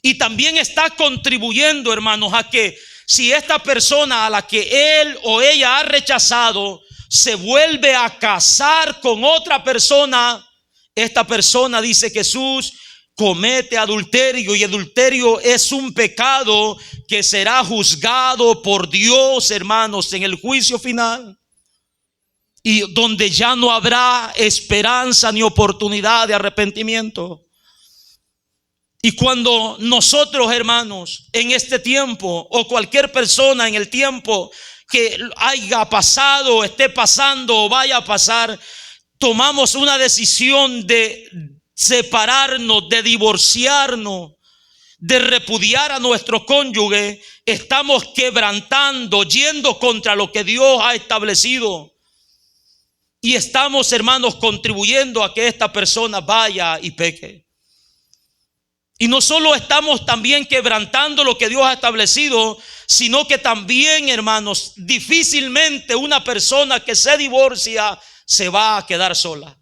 Y también está contribuyendo, hermanos, a que si esta persona a la que él o ella ha rechazado se vuelve a casar con otra persona, esta persona, dice Jesús, comete adulterio, y adulterio es un pecado que será juzgado por Dios, hermanos, en el juicio final. Y donde ya no habrá esperanza ni oportunidad de arrepentimiento. Y cuando nosotros, hermanos, en este tiempo, o cualquier persona en el tiempo que haya pasado, esté pasando o vaya a pasar, tomamos una decisión de separarnos, de divorciarnos, de repudiar a nuestro cónyuge, estamos quebrantando, yendo contra lo que Dios ha establecido. Y estamos, hermanos, contribuyendo a que esta persona vaya y peque. Y no solo estamos también quebrantando lo que Dios ha establecido, sino que también, hermanos, difícilmente una persona que se divorcia se va a quedar sola.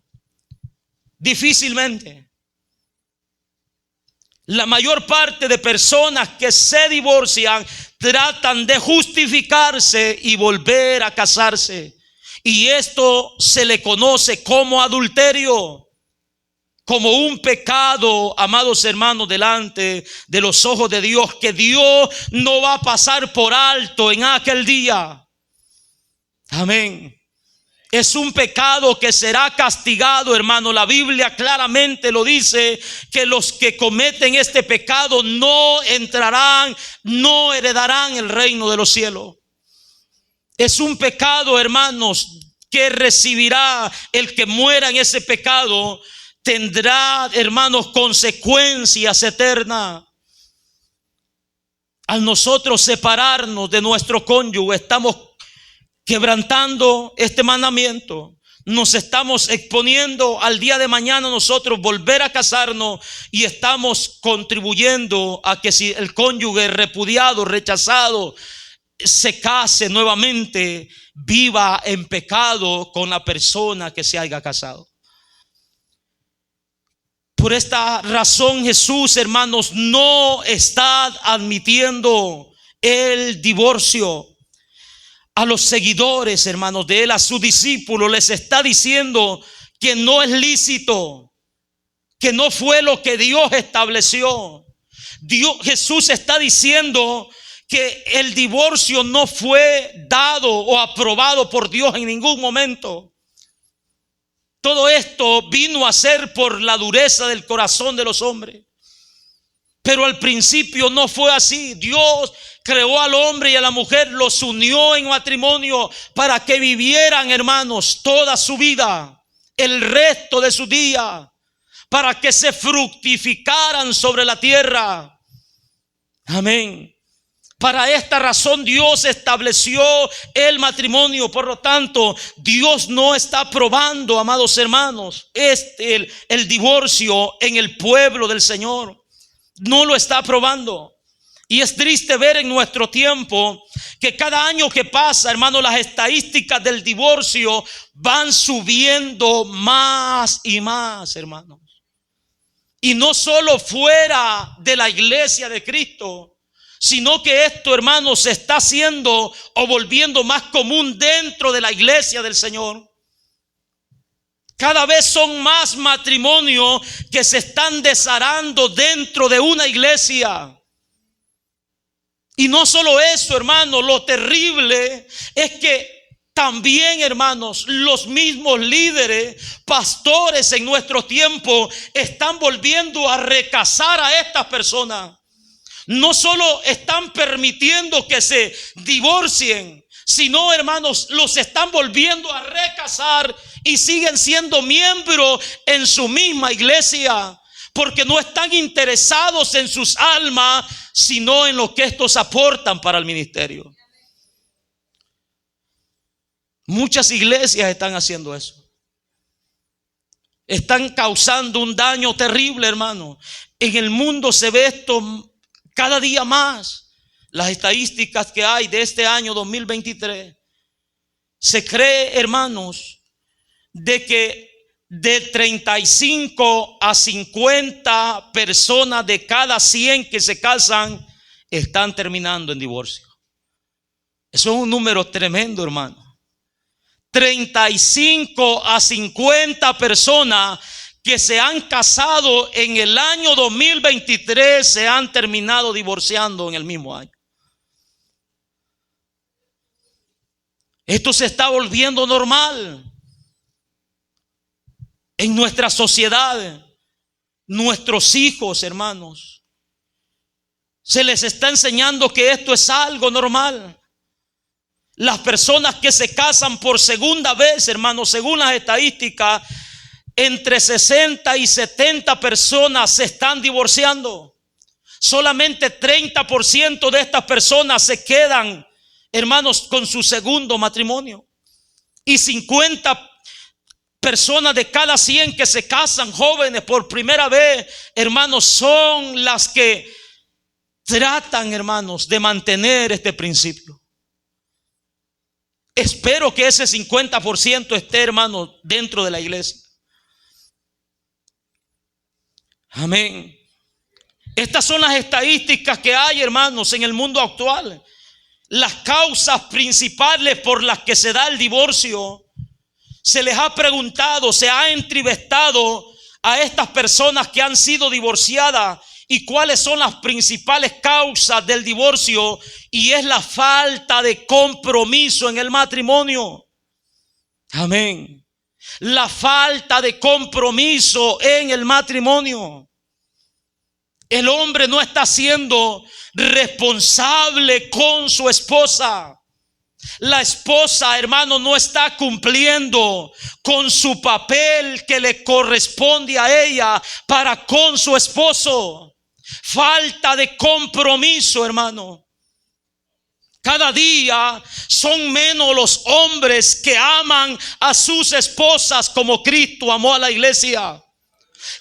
Difícilmente. La mayor parte de personas que se divorcian tratan de justificarse y volver a casarse. Y esto se le conoce como adulterio. como un pecado, amados hermanos, delante de los ojos de Dios, que Dios no va a pasar por alto en aquel día. Amén. Es un pecado que será castigado, hermano. La Biblia claramente lo dice, que los que cometen este pecado no entrarán, no heredarán el reino de los cielos. Es un pecado, hermanos, que recibirá el que muera en ese pecado. Tendrá, hermanos, consecuencias eternas. Al nosotros separarnos de nuestro cónyuge, estamos quebrantando este mandamiento. Nos estamos exponiendo al día de mañana nosotros volver a casarnos, y estamos contribuyendo a que si el cónyuge repudiado, rechazado, se case nuevamente, viva en pecado con la persona que se haya casado. Por esta razón Jesús, hermanos, no está admitiendo el divorcio. A los seguidores, hermanos, de él, a sus discípulos, les está diciendo que no es lícito, que no fue lo que Dios estableció. Jesús está diciendo que el divorcio no fue dado o aprobado por Dios en ningún momento. Todo esto vino a ser por la dureza del corazón de los hombres. Pero al principio no fue así. Dios creó al hombre y a la mujer, los unió en matrimonio para que vivieran, hermanos, toda su vida, el resto de su día, para que se fructificaran sobre la tierra. Amén. Para esta razón Dios estableció el matrimonio. Por lo tanto, Dios no está aprobando, amados hermanos, el divorcio en el pueblo del Señor. No lo está aprobando. Y es triste ver en nuestro tiempo que cada año que pasa, hermanos, las estadísticas del divorcio van subiendo más y más, hermanos. Y no solo fuera de la iglesia de Cristo, sino que esto, hermanos, se está haciendo o volviendo más común dentro de la iglesia del Señor. Cada vez son más matrimonios que se están desarmando dentro de una iglesia. Y no solo eso, hermanos, lo terrible es que también, hermanos, los mismos líderes, pastores en nuestro tiempo están volviendo a recasar a estas personas. No solo están permitiendo que se divorcien, sino, hermanos, los están volviendo a recasar y siguen siendo miembros en su misma iglesia, porque no están interesados en sus almas, sino en lo que estos aportan para el ministerio. Muchas iglesias están haciendo eso. Están causando un daño terrible, hermano. En el mundo se ve esto cada día más. Las estadísticas que hay de este año 2023, se cree, hermanos, de que de 35 a 50 personas de cada 100 que se casan están terminando en divorcio. Eso es un número tremendo, hermano. 35 a 50 personas que se han casado en el año 2023 se han terminado divorciando en el mismo año. Esto se está volviendo normal en nuestra sociedad. Nuestros hijos, hermanos, se les está enseñando que esto es algo normal. Las personas que se casan por segunda vez, hermanos, según las estadísticas, entre 60 y 70 personas se están divorciando. Solamente 30% de estas personas se quedan, hermanos, con su segundo matrimonio. Y 50 personas de cada 100 que se casan jóvenes por primera vez, hermanos, son las que tratan, hermanos, de mantener este principio. Espero que ese 50% esté, hermanos, dentro de la iglesia. Amén. Estas son las estadísticas que hay, hermanos, en el mundo actual. Las causas principales por las que se da el divorcio. Se les ha preguntado, se ha entrevistado a estas personas que han sido divorciadas y cuáles son las principales causas del divorcio, y es la falta de compromiso en el matrimonio. Amén. La falta de compromiso en el matrimonio. El hombre no está siendo responsable con su esposa. La esposa, hermano, no está cumpliendo con su papel que le corresponde a ella para con su esposo. Falta de compromiso, hermano. Cada día son menos los hombres que aman a sus esposas como Cristo amó a la iglesia.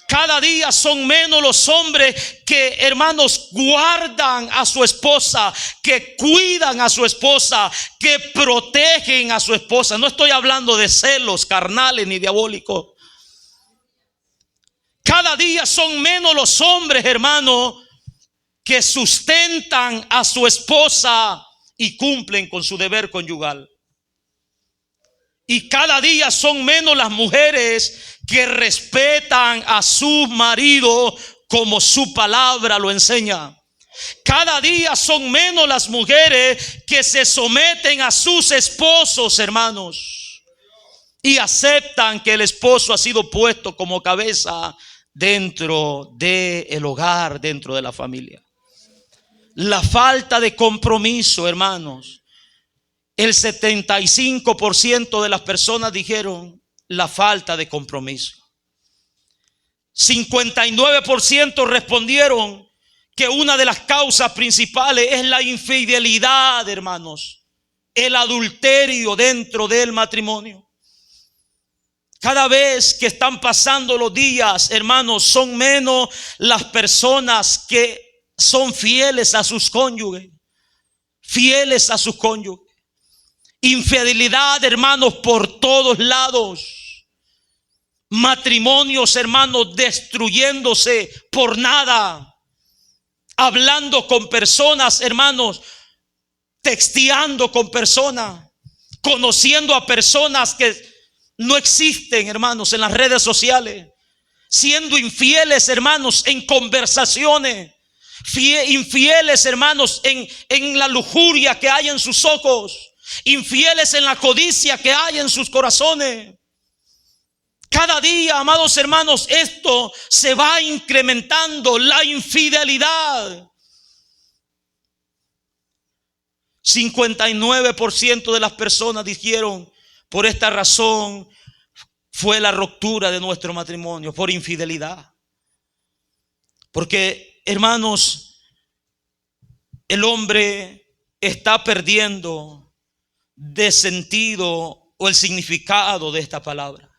Cada día son menos los hombres que, hermanos, guardan a su esposa, que cuidan a su esposa, que protegen a su esposa. No estoy hablando de celos carnales ni diabólicos. Cada día son menos los hombres, hermanos, que sustentan a su esposa y cumplen con su deber conyugal. Y cada día son menos las mujeres que respetan a su marido como su palabra lo enseña. Cada día son menos las mujeres que se someten a sus esposos, hermanos, y aceptan que el esposo ha sido puesto como cabeza dentro del hogar, dentro de la familia. La falta de compromiso, hermanos. El 75% de las personas dijeron la falta de compromiso. 59% respondieron que una de las causas principales es la infidelidad, hermanos, el adulterio dentro del matrimonio. Cada vez que están pasando los días, hermanos, son menos las personas que son fieles a sus cónyuges, fieles a sus cónyuges. Infidelidad, hermanos, por todos lados. Matrimonios, hermanos, destruyéndose por nada. Hablando con personas, hermanos, texteando con personas, conociendo a personas que no existen, hermanos, en las redes sociales. Siendo infieles, hermanos, en conversaciones. Infieles, hermanos, en la lujuria que hay en sus ojos. Infieles en la codicia que hay en sus corazones. Cada día, amados hermanos, esto se va incrementando, la infidelidad. 59% de las personas dijeron, por esta razón fue la ruptura de nuestro matrimonio, por infidelidad. Porque, hermanos, el hombre está perdiendo de sentido o el significado de esta palabra.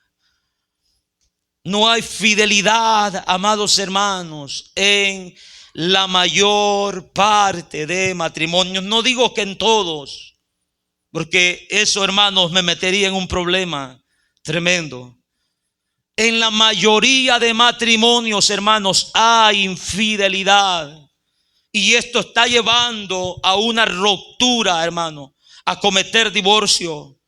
No hay fidelidad, amados hermanos, en la mayor parte de matrimonios. No digo que en todos, porque eso, hermanos, me metería en un problema tremendo. En la mayoría de matrimonios, hermanos, hay infidelidad. Y esto está llevando a una ruptura, hermano, a cometer divorcio.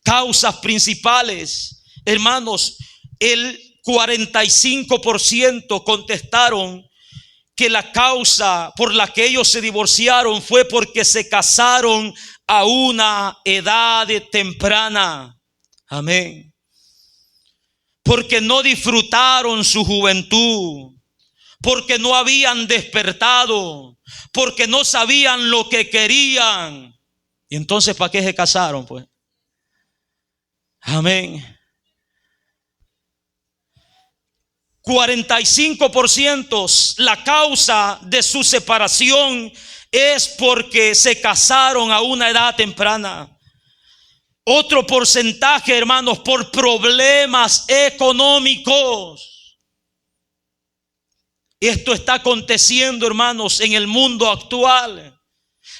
Causas principales, hermanos, el 45% contestaron que la causa por la que ellos se divorciaron fue porque se casaron a una edad temprana. Amén. Porque no disfrutaron su juventud, porque no habían despertado, porque no sabían lo que querían. Y entonces, ¿para qué se casaron, pues? Amén. 45% la causa de su separación es porque se casaron a una edad temprana. Otro porcentaje, hermanos, por problemas económicos. Esto está aconteciendo, hermanos, en el mundo actual.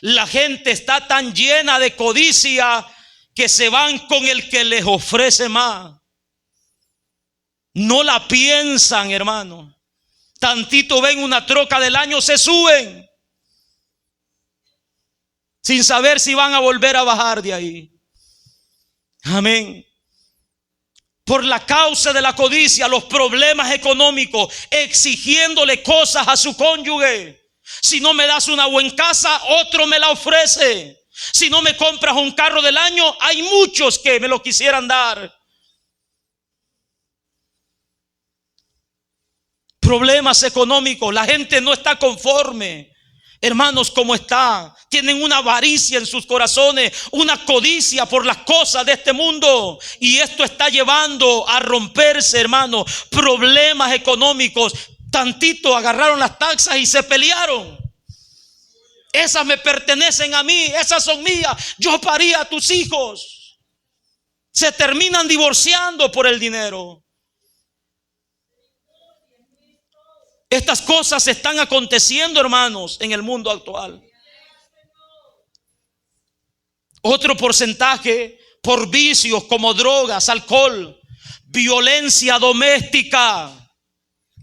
La gente está tan llena de codicia que se van con el que les ofrece más. No la piensan, hermano. Tantito ven una troca del año, se suben, sin saber si van a volver a bajar de ahí. Amén. por la causa de la codicia, los problemas económicos, exigiéndole cosas a su cónyuge. Si no me das una buena casa, otro me la ofrece. Si no me compras un carro del año, hay muchos que me lo quisieran dar. Problemas económicos, la gente no está conforme. Hermanos, ¿cómo está? Tienen una avaricia en sus corazones, una codicia por las cosas de este mundo. Y esto está llevando a romperse, hermanos, problemas económicos. Tantito agarraron las taxas y se pelearon. Esas me pertenecen a mí, esas son mías. Yo parí a tus hijos. Se terminan divorciando por el dinero. Estas cosas están aconteciendo, hermanos, en el mundo actual. Otro porcentaje por vicios como drogas, alcohol, violencia doméstica,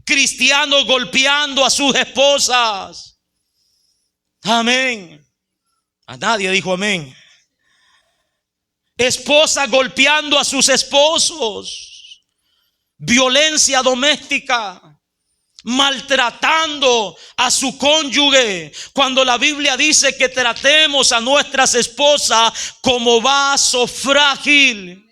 cristianos golpeando a sus esposas. Amén. A nadie dijo amén. Esposas golpeando a sus esposos. Violencia doméstica. Maltratando a su cónyuge, cuando la Biblia dice que tratemos a nuestras esposas como vaso frágil.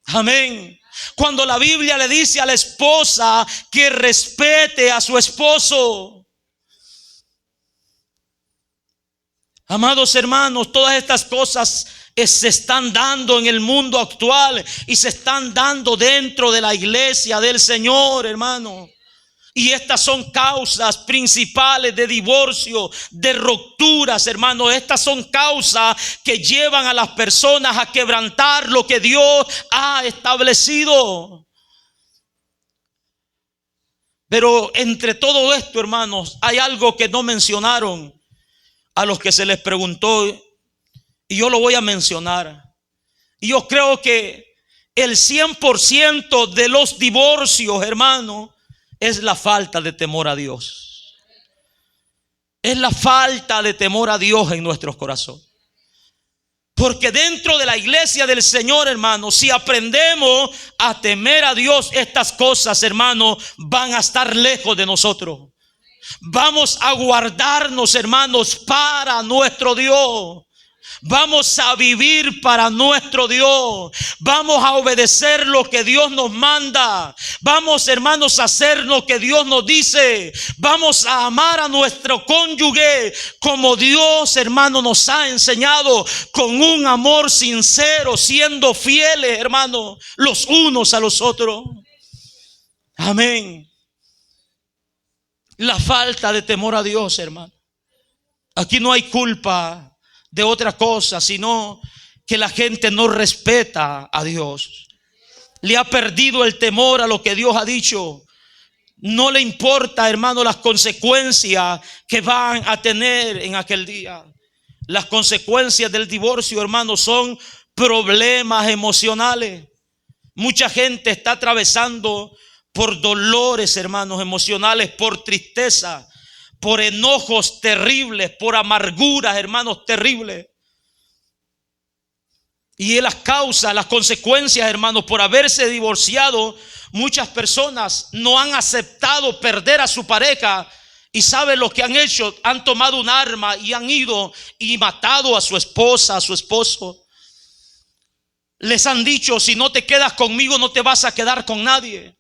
Amén. Cuando la Biblia le dice a la esposa que respete a su esposo. Amados hermanos, todas estas cosas se están dando en el mundo actual y se están dando dentro de la iglesia del Señor, hermano. Y estas son causas principales de divorcio, de rupturas, hermanos. Estas son causas que llevan a las personas a quebrantar lo que Dios ha establecido. Pero entre todo esto, hermanos, hay algo que no mencionaron a los que se les preguntó, y yo lo voy a mencionar. Y yo creo que el 100% de los divorcios, hermanos, es la falta de temor a Dios. Es la falta de temor a Dios en nuestros corazones. Porque dentro de la iglesia del Señor, hermanos, si aprendemos a temer a Dios, estas cosas, hermanos, van a estar lejos de nosotros. Vamos a guardarnos, hermanos, para nuestro Dios. Vamos a vivir para nuestro Dios. Vamos a obedecer lo que Dios nos manda. Vamos, hermanos, a hacer lo que Dios nos dice. Vamos a amar a nuestro cónyuge como Dios, hermano, nos ha enseñado, con un amor sincero, siendo fieles, hermanos, los unos a los otros. Amén. La falta de temor a Dios, hermano. Aquí no hay culpa de otra cosa, sino que la gente no respeta a Dios. Le ha perdido el temor a lo que Dios ha dicho. No le importa, hermano, las consecuencias que van a tener en aquel día. Las consecuencias del divorcio, hermano, son problemas emocionales. Mucha gente está atravesando por dolores, hermanos, emocionales, por tristeza, por enojos terribles, por amarguras, hermanos, terribles. Y las causas, las consecuencias, hermanos, por haberse divorciado, muchas personas no han aceptado perder a su pareja. Y ¿saben lo que han hecho? Han tomado un arma y han ido y matado a su esposa, a su esposo. Les han dicho: si no te quedas conmigo, no te vas a quedar con nadie.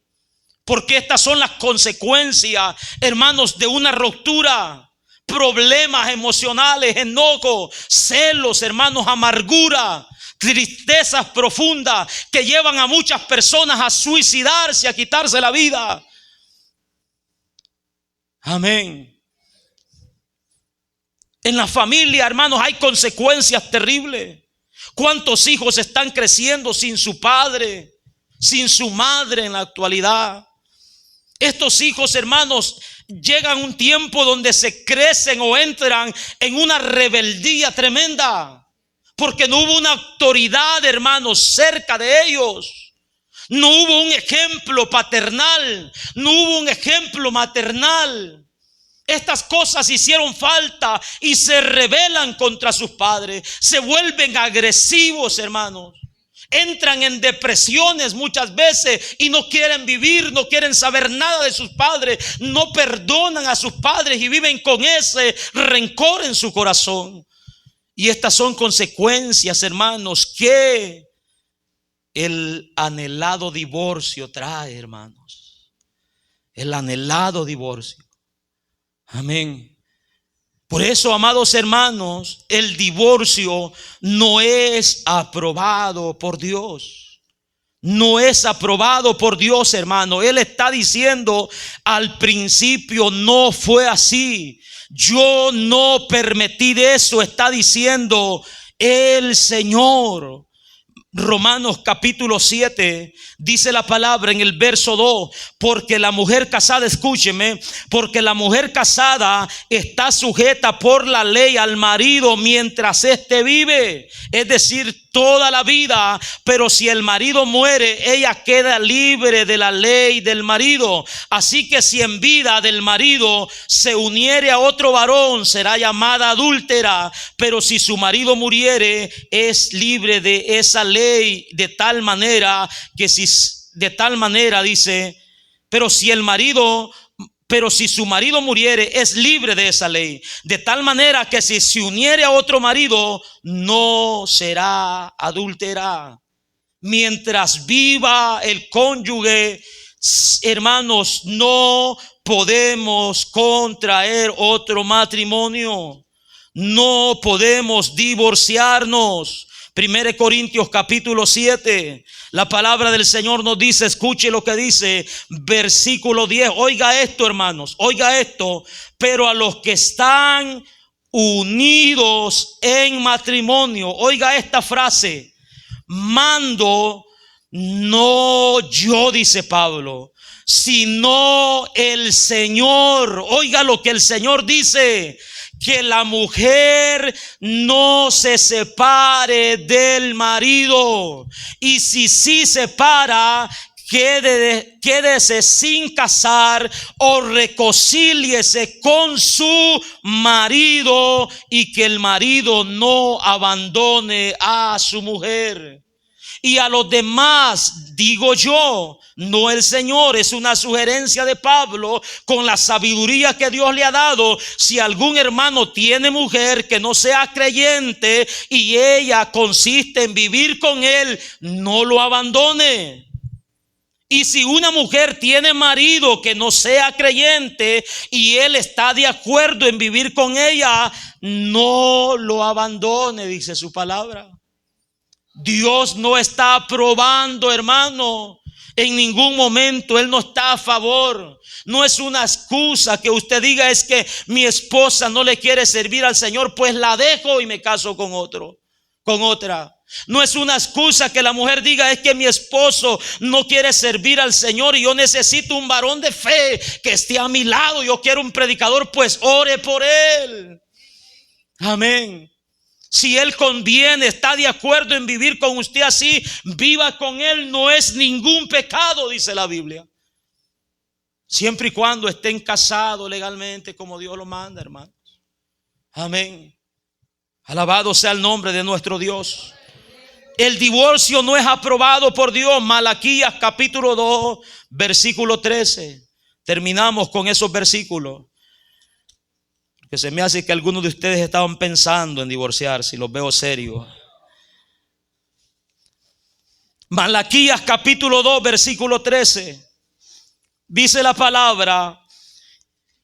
Porque estas son las consecuencias, hermanos, de una ruptura. Problemas emocionales, enojo, celos, hermanos, amargura, tristezas profundas que llevan a muchas personas a suicidarse, a quitarse la vida. Amén. En la familia, hermanos, hay consecuencias terribles. ¿Cuántos hijos están creciendo sin su padre, sin su madre en la actualidad? Estos hijos, hermanos, llegan a un tiempo donde se crecen o entran en una rebeldía tremenda, porque no hubo una autoridad, hermanos, cerca de ellos. No hubo un ejemplo paternal, no hubo un ejemplo maternal. Estas cosas hicieron falta y se rebelan contra sus padres, se vuelven agresivos, hermanos. Entran en depresiones muchas veces y no quieren vivir, no quieren saber nada de sus padres, no perdonan a sus padres y viven con ese rencor en su corazón. Y estas son consecuencias, hermanos, que el anhelado divorcio trae, hermanos. El anhelado divorcio. Amén. Por eso, amados hermanos, el divorcio no es aprobado por Dios. No es aprobado por Dios, hermano. Él está diciendo, al principio no fue así. Yo no permití eso, está diciendo el Señor. Romanos capítulo 7 dice la palabra en el verso 2, porque la mujer casada, escúcheme, porque la mujer casada está sujeta por la ley al marido mientras éste vive, es decir, toda la vida. Pero si el marido muere, ella queda libre de la ley del marido. Así que si en vida del marido se uniere a otro varón, será llamada adúltera. Pero si su marido muriere, es libre de esa ley, de tal manera que dice, pero si su marido muriere, es libre de esa ley. De tal manera que si se uniere a otro marido, no será adúltera. Mientras viva el cónyuge, hermanos, no podemos contraer otro matrimonio. No podemos divorciarnos. 1 Corintios capítulo 7, la palabra del Señor nos dice, escuche lo que dice, versículo 10. Oiga esto, hermanos, oiga esto. Pero a los que están unidos en matrimonio, oiga esta frase, mando no yo, dice Pablo, sino el Señor. Oiga lo que el Señor dice, que la mujer no se separe del marido. Y si sí se separa, quédese sin casar o reconcíliese con su marido, y que el marido no abandone a su mujer. Y a los demás digo yo, no el Señor, es una sugerencia de Pablo con la sabiduría que Dios le ha dado. Si algún hermano tiene mujer que no sea creyente y ella consiste en vivir con él, no lo abandone. Y si una mujer tiene marido que no sea creyente y él está de acuerdo en vivir con ella, no lo abandone, dice su palabra. Dios no está aprobando, hermano, en ningún momento. Él no está a favor. No es una excusa que usted diga, es que mi esposa no le quiere servir al Señor, pues la dejo y me caso con otra. No es una excusa que la mujer diga, es que mi esposo no quiere servir al Señor y yo necesito un varón de fe que esté a mi lado. Yo quiero un predicador, pues ore por él. Amén. Si él conviene, está de acuerdo en vivir con usted así, viva con él, no es ningún pecado, dice la Biblia. Siempre y cuando estén casados legalmente como Dios lo manda, hermanos. Amén. Alabado sea el nombre de nuestro Dios. El divorcio no es aprobado por Dios. Malaquías capítulo 2, versículo 13. Terminamos con esos versículos, que se me hace que algunos de ustedes estaban pensando en divorciarse, y los veo serios. Malaquías capítulo 2, versículo 13. Dice la palabra: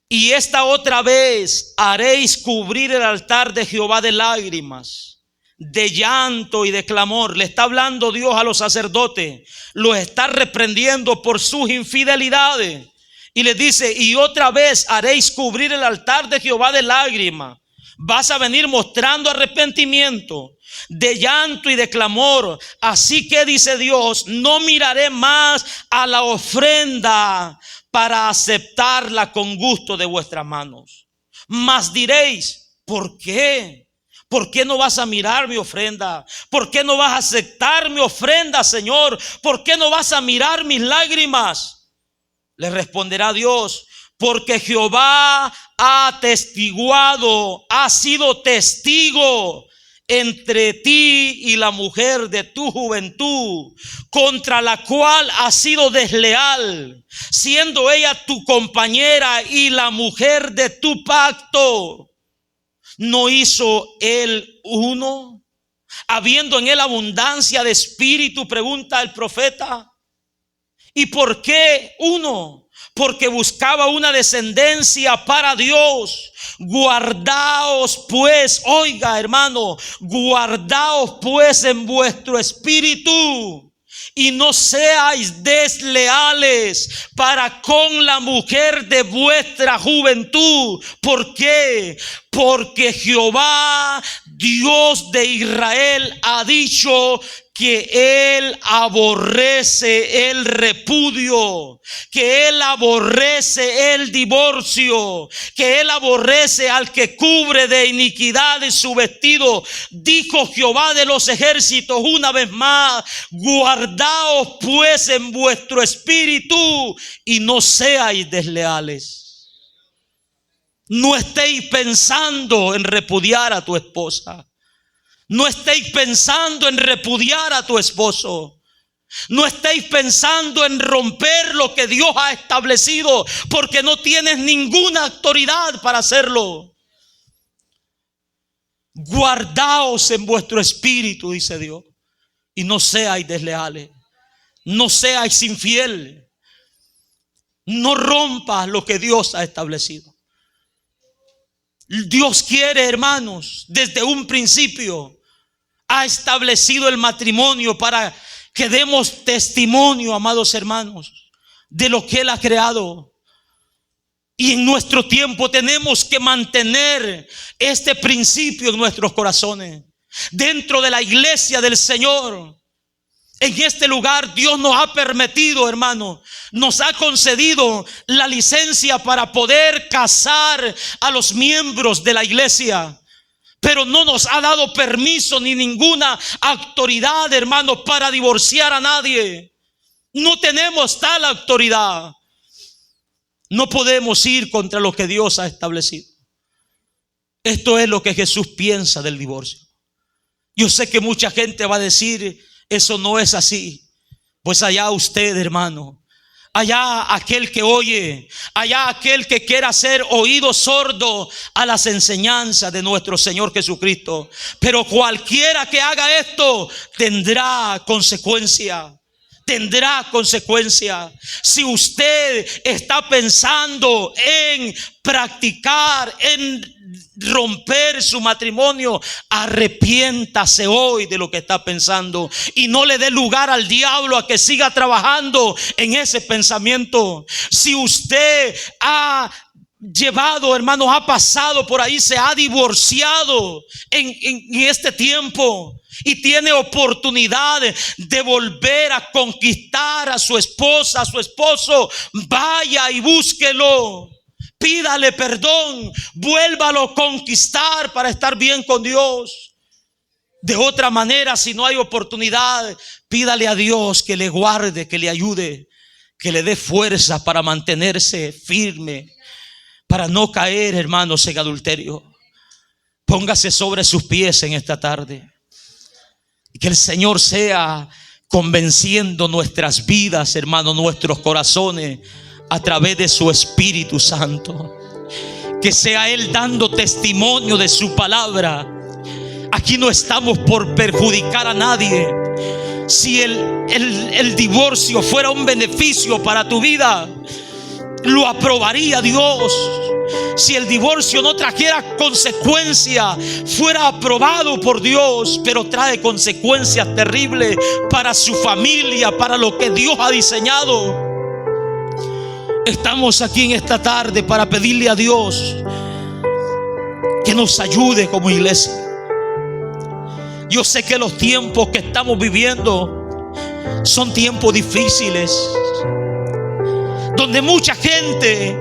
y esta otra vez haréis cubrir el altar de Jehová de lágrimas, de llanto y de clamor. Le está hablando Dios a los sacerdotes. Los está reprendiendo por sus infidelidades. Y les dice: y otra vez haréis cubrir el altar de Jehová de lágrimas. Vas a venir mostrando arrepentimiento, de llanto y de clamor. Así que dice Dios: no miraré más a la ofrenda para aceptarla con gusto de vuestras manos. Mas diréis: ¿por qué? ¿Por qué no vas a mirar mi ofrenda? ¿Por qué no vas a aceptar mi ofrenda, Señor? ¿Por qué no vas a mirar mis lágrimas? Le responderá Dios: porque Jehová ha testiguado, ha sido testigo entre ti y la mujer de tu juventud, contra la cual has sido desleal, siendo ella tu compañera y la mujer de tu pacto. ¿No hizo él uno, habiendo en él abundancia de espíritu? Pregunta el profeta. ¿Y por qué uno? Porque buscaba una descendencia para Dios. Guardaos pues, oiga hermano, guardaos pues en vuestro espíritu y no seáis desleales para con la mujer de vuestra juventud. ¿Por qué? Porque Jehová, Dios de Israel, ha dicho que Él aborrece el repudio, que Él aborrece el divorcio, que Él aborrece al que cubre de iniquidad su vestido. Dijo Jehová de los ejércitos una vez más: guardaos pues en vuestro espíritu y no seáis desleales. No estéis pensando en repudiar a tu esposa. No estéis pensando en repudiar a tu esposo. No estéis pensando en romper lo que Dios ha establecido, porque no tienes ninguna autoridad para hacerlo. Guardaos en vuestro espíritu, dice Dios, y no seáis desleales. No seáis infieles. No rompas lo que Dios ha establecido. Dios quiere, hermanos, desde un principio ha establecido el matrimonio para que demos testimonio, amados hermanos, de lo que Él ha creado. Y en nuestro tiempo tenemos que mantener este principio en nuestros corazones. Dentro de la iglesia del Señor, en este lugar, Dios nos ha permitido, hermano, nos ha concedido la licencia para poder casar a los miembros de la iglesia. Pero no nos ha dado permiso ni ninguna autoridad, hermano, para divorciar a nadie. No tenemos tal autoridad. No podemos ir contra lo que Dios ha establecido. Esto es lo que Jesús piensa del divorcio. Yo sé que mucha gente va a decir: eso no es así. Pues allá usted, hermano. Allá aquel que oye, allá aquel que quiera hacer oído sordo a las enseñanzas de nuestro Señor Jesucristo. Pero cualquiera que haga esto tendrá consecuencia. Tendrá consecuencia. Si usted está pensando en practicar, en romper su matrimonio, arrepiéntase hoy de lo que está pensando y no le dé lugar al diablo a que siga trabajando en ese pensamiento. Si usted ha llevado, hermanos, ha pasado por ahí, se ha divorciado en este tiempo y tiene oportunidad de volver a conquistar a su esposa, a su esposo, vaya y búsquelo. Pídale perdón, vuélvalo a conquistar para estar bien con Dios. De otra manera, si no hay oportunidad, pídale a Dios que le guarde, que le ayude, que le dé fuerza para mantenerse firme, para no caer, hermanos, en adulterio. Póngase sobre sus pies en esta tarde y que el Señor sea convenciendo nuestras vidas, hermanos, nuestros corazones, a través de su Espíritu Santo. Que sea Él dando testimonio de su palabra. Aquí no estamos por perjudicar a nadie. Si el divorcio fuera un beneficio para tu vida, lo aprobaría Dios. Si el divorcio no trajera consecuencia, fuera aprobado por Dios, pero trae consecuencias terribles para su familia, para lo que Dios ha diseñado. Estamos aquí en esta tarde para pedirle a Dios que nos ayude como iglesia. Yo sé que los tiempos que estamos viviendo son tiempos difíciles, donde mucha gente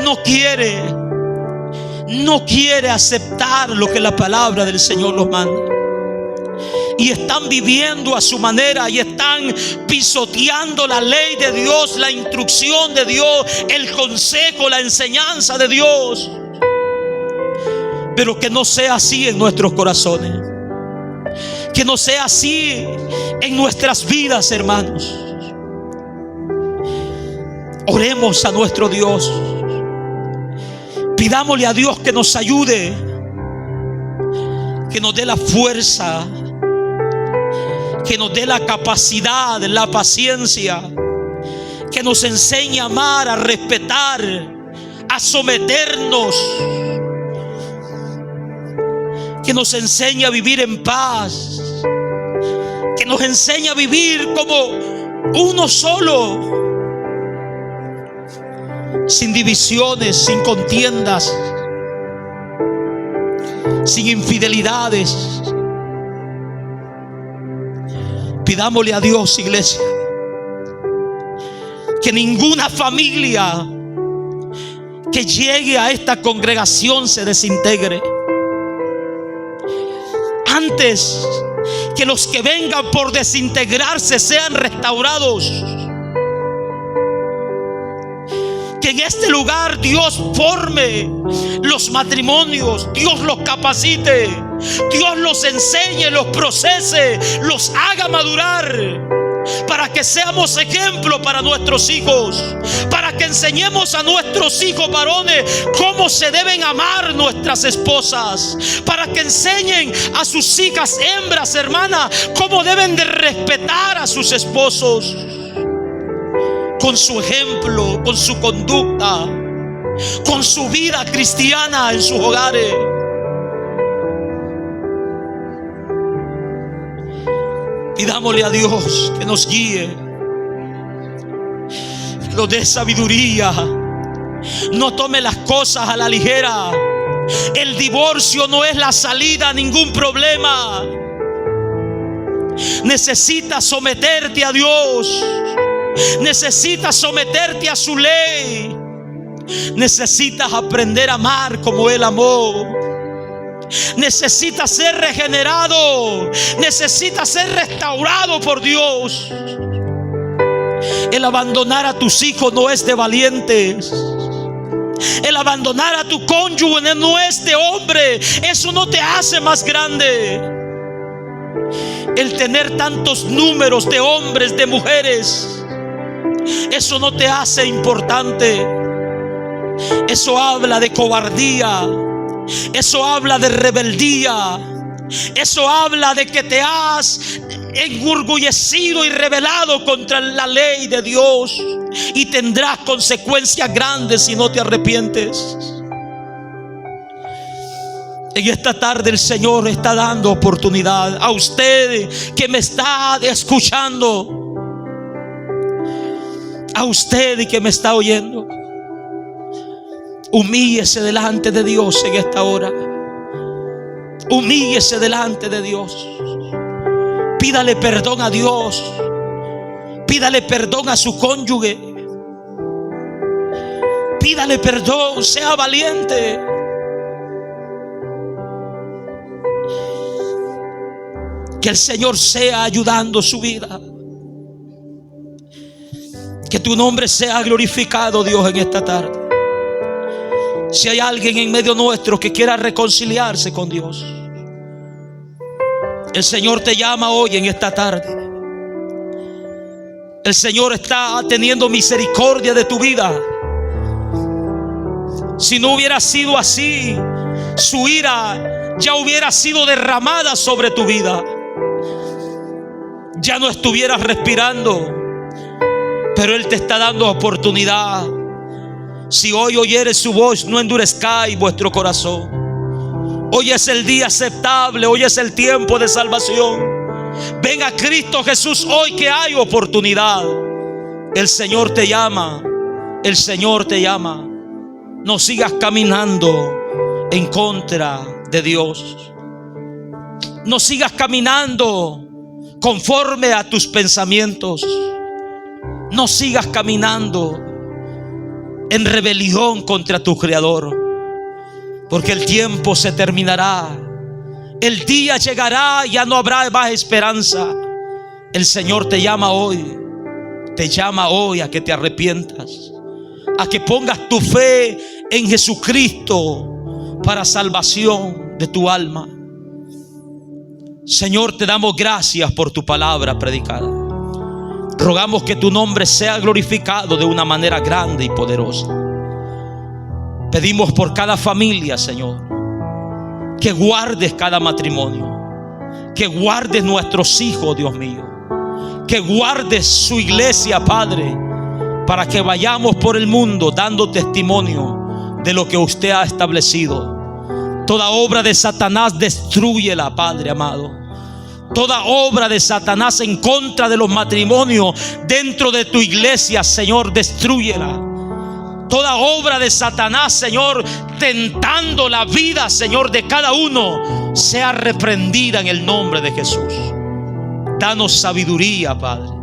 no quiere aceptar lo que la palabra del Señor nos manda. Y están viviendo a su manera y están pisoteando la ley de Dios, la instrucción de Dios, el consejo, la enseñanza de Dios. Pero que no sea así en nuestros corazones. Que no sea así en nuestras vidas, hermanos. Oremos a nuestro Dios. Pidámosle a Dios que nos ayude, que nos dé la fuerza, que nos dé la capacidad, la paciencia, que nos enseñe a amar, a respetar, a someternos, que nos enseñe a vivir en paz, que nos enseñe a vivir como uno solo, sin divisiones, sin contiendas, sin infidelidades. Pidámosle a Dios, iglesia, que ninguna familia que llegue a esta congregación se desintegre. Antes que los que vengan por desintegrarse sean restaurados. Que en este lugar Dios forme los matrimonios, Dios los capacite, Dios los enseñe, los procese, los haga madurar, para que seamos ejemplo para nuestros hijos, para que enseñemos a nuestros hijos varones cómo se deben amar nuestras esposas, para que enseñen a sus hijas hembras, hermanas, cómo deben de respetar a sus esposos, con su ejemplo, con su conducta, con su vida cristiana en sus hogares. Pidámosle a Dios que nos guíe, que nos dé sabiduría. No tome las cosas a la ligera. El divorcio no es la salida a ningún problema. Necesitas someterte a Dios. Necesitas someterte a su ley. Necesitas aprender a amar como Él amó. Necesitas ser regenerado. Necesitas ser restaurado por Dios. El abandonar a tus hijos no es de valientes. El abandonar a tu cónyuge no es de hombre. Eso no te hace más grande. El tener tantos números de hombres, de mujeres, eso no te hace importante. Eso habla de cobardía. Eso habla de rebeldía. Eso habla de que te has enorgullecido y rebelado contra la ley de Dios, y tendrás consecuencias grandes si no te arrepientes. En esta tarde el Señor está dando oportunidad a usted que me está escuchando, a usted que me está oyendo. Humíllese delante de Dios en esta hora. Humíllese delante de Dios. Pídale perdón a Dios. Pídale perdón a su cónyuge. Pídale perdón. Sea valiente. Que el Señor sea ayudando su vida. Que tu nombre sea glorificado, Dios, en esta tarde. Si hay alguien en medio nuestro que quiera reconciliarse con Dios, el Señor te llama hoy en esta tarde. El Señor está teniendo misericordia de tu vida. Si no hubiera sido así, su ira ya hubiera sido derramada sobre tu vida. Ya no estuvieras respirando. Pero Él te está dando oportunidad. Si hoy oyeres su voz, no endurezcáis vuestro corazón. Hoy es el día aceptable. Hoy es el tiempo de salvación. Ven a Cristo Jesús hoy, que hay oportunidad. El Señor te llama. El Señor te llama. No sigas caminando en contra de Dios. No sigas caminando conforme a tus pensamientos. No sigas caminando en rebelión contra tu Creador, porque el tiempo se terminará. El día llegará, ya no habrá más esperanza. El Señor te llama hoy. Te llama hoy a que te arrepientas, a que pongas tu fe en Jesucristo para salvación de tu alma. Señor, te damos gracias por tu palabra predicada. Rogamos que tu nombre sea glorificado de una manera grande y poderosa. Pedimos por cada familia, Señor, que guardes cada matrimonio, que guardes nuestros hijos, Dios mío, que guardes su iglesia, Padre, para que vayamos por el mundo dando testimonio de lo que usted ha establecido. Toda obra de Satanás, destrúyela, Padre amado. Toda obra de Satanás en contra de los matrimonios dentro de tu iglesia, Señor, destrúyela. Toda obra de Satanás, Señor, tentando la vida, Señor, de cada uno, sea reprendida en el nombre de Jesús. Danos sabiduría, Padre.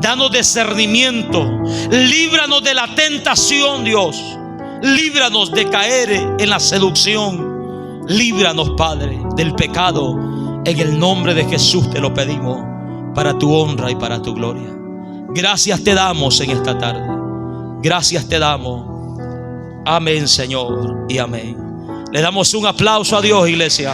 Danos discernimiento. Líbranos de la tentación, Dios. Líbranos de caer en la seducción. Líbranos, Padre, del pecado. En el nombre de Jesús te lo pedimos, para tu honra y para tu gloria. Gracias te damos en esta tarde. Gracias te damos. Amén, Señor, y amén. Le damos un aplauso a Dios, iglesia.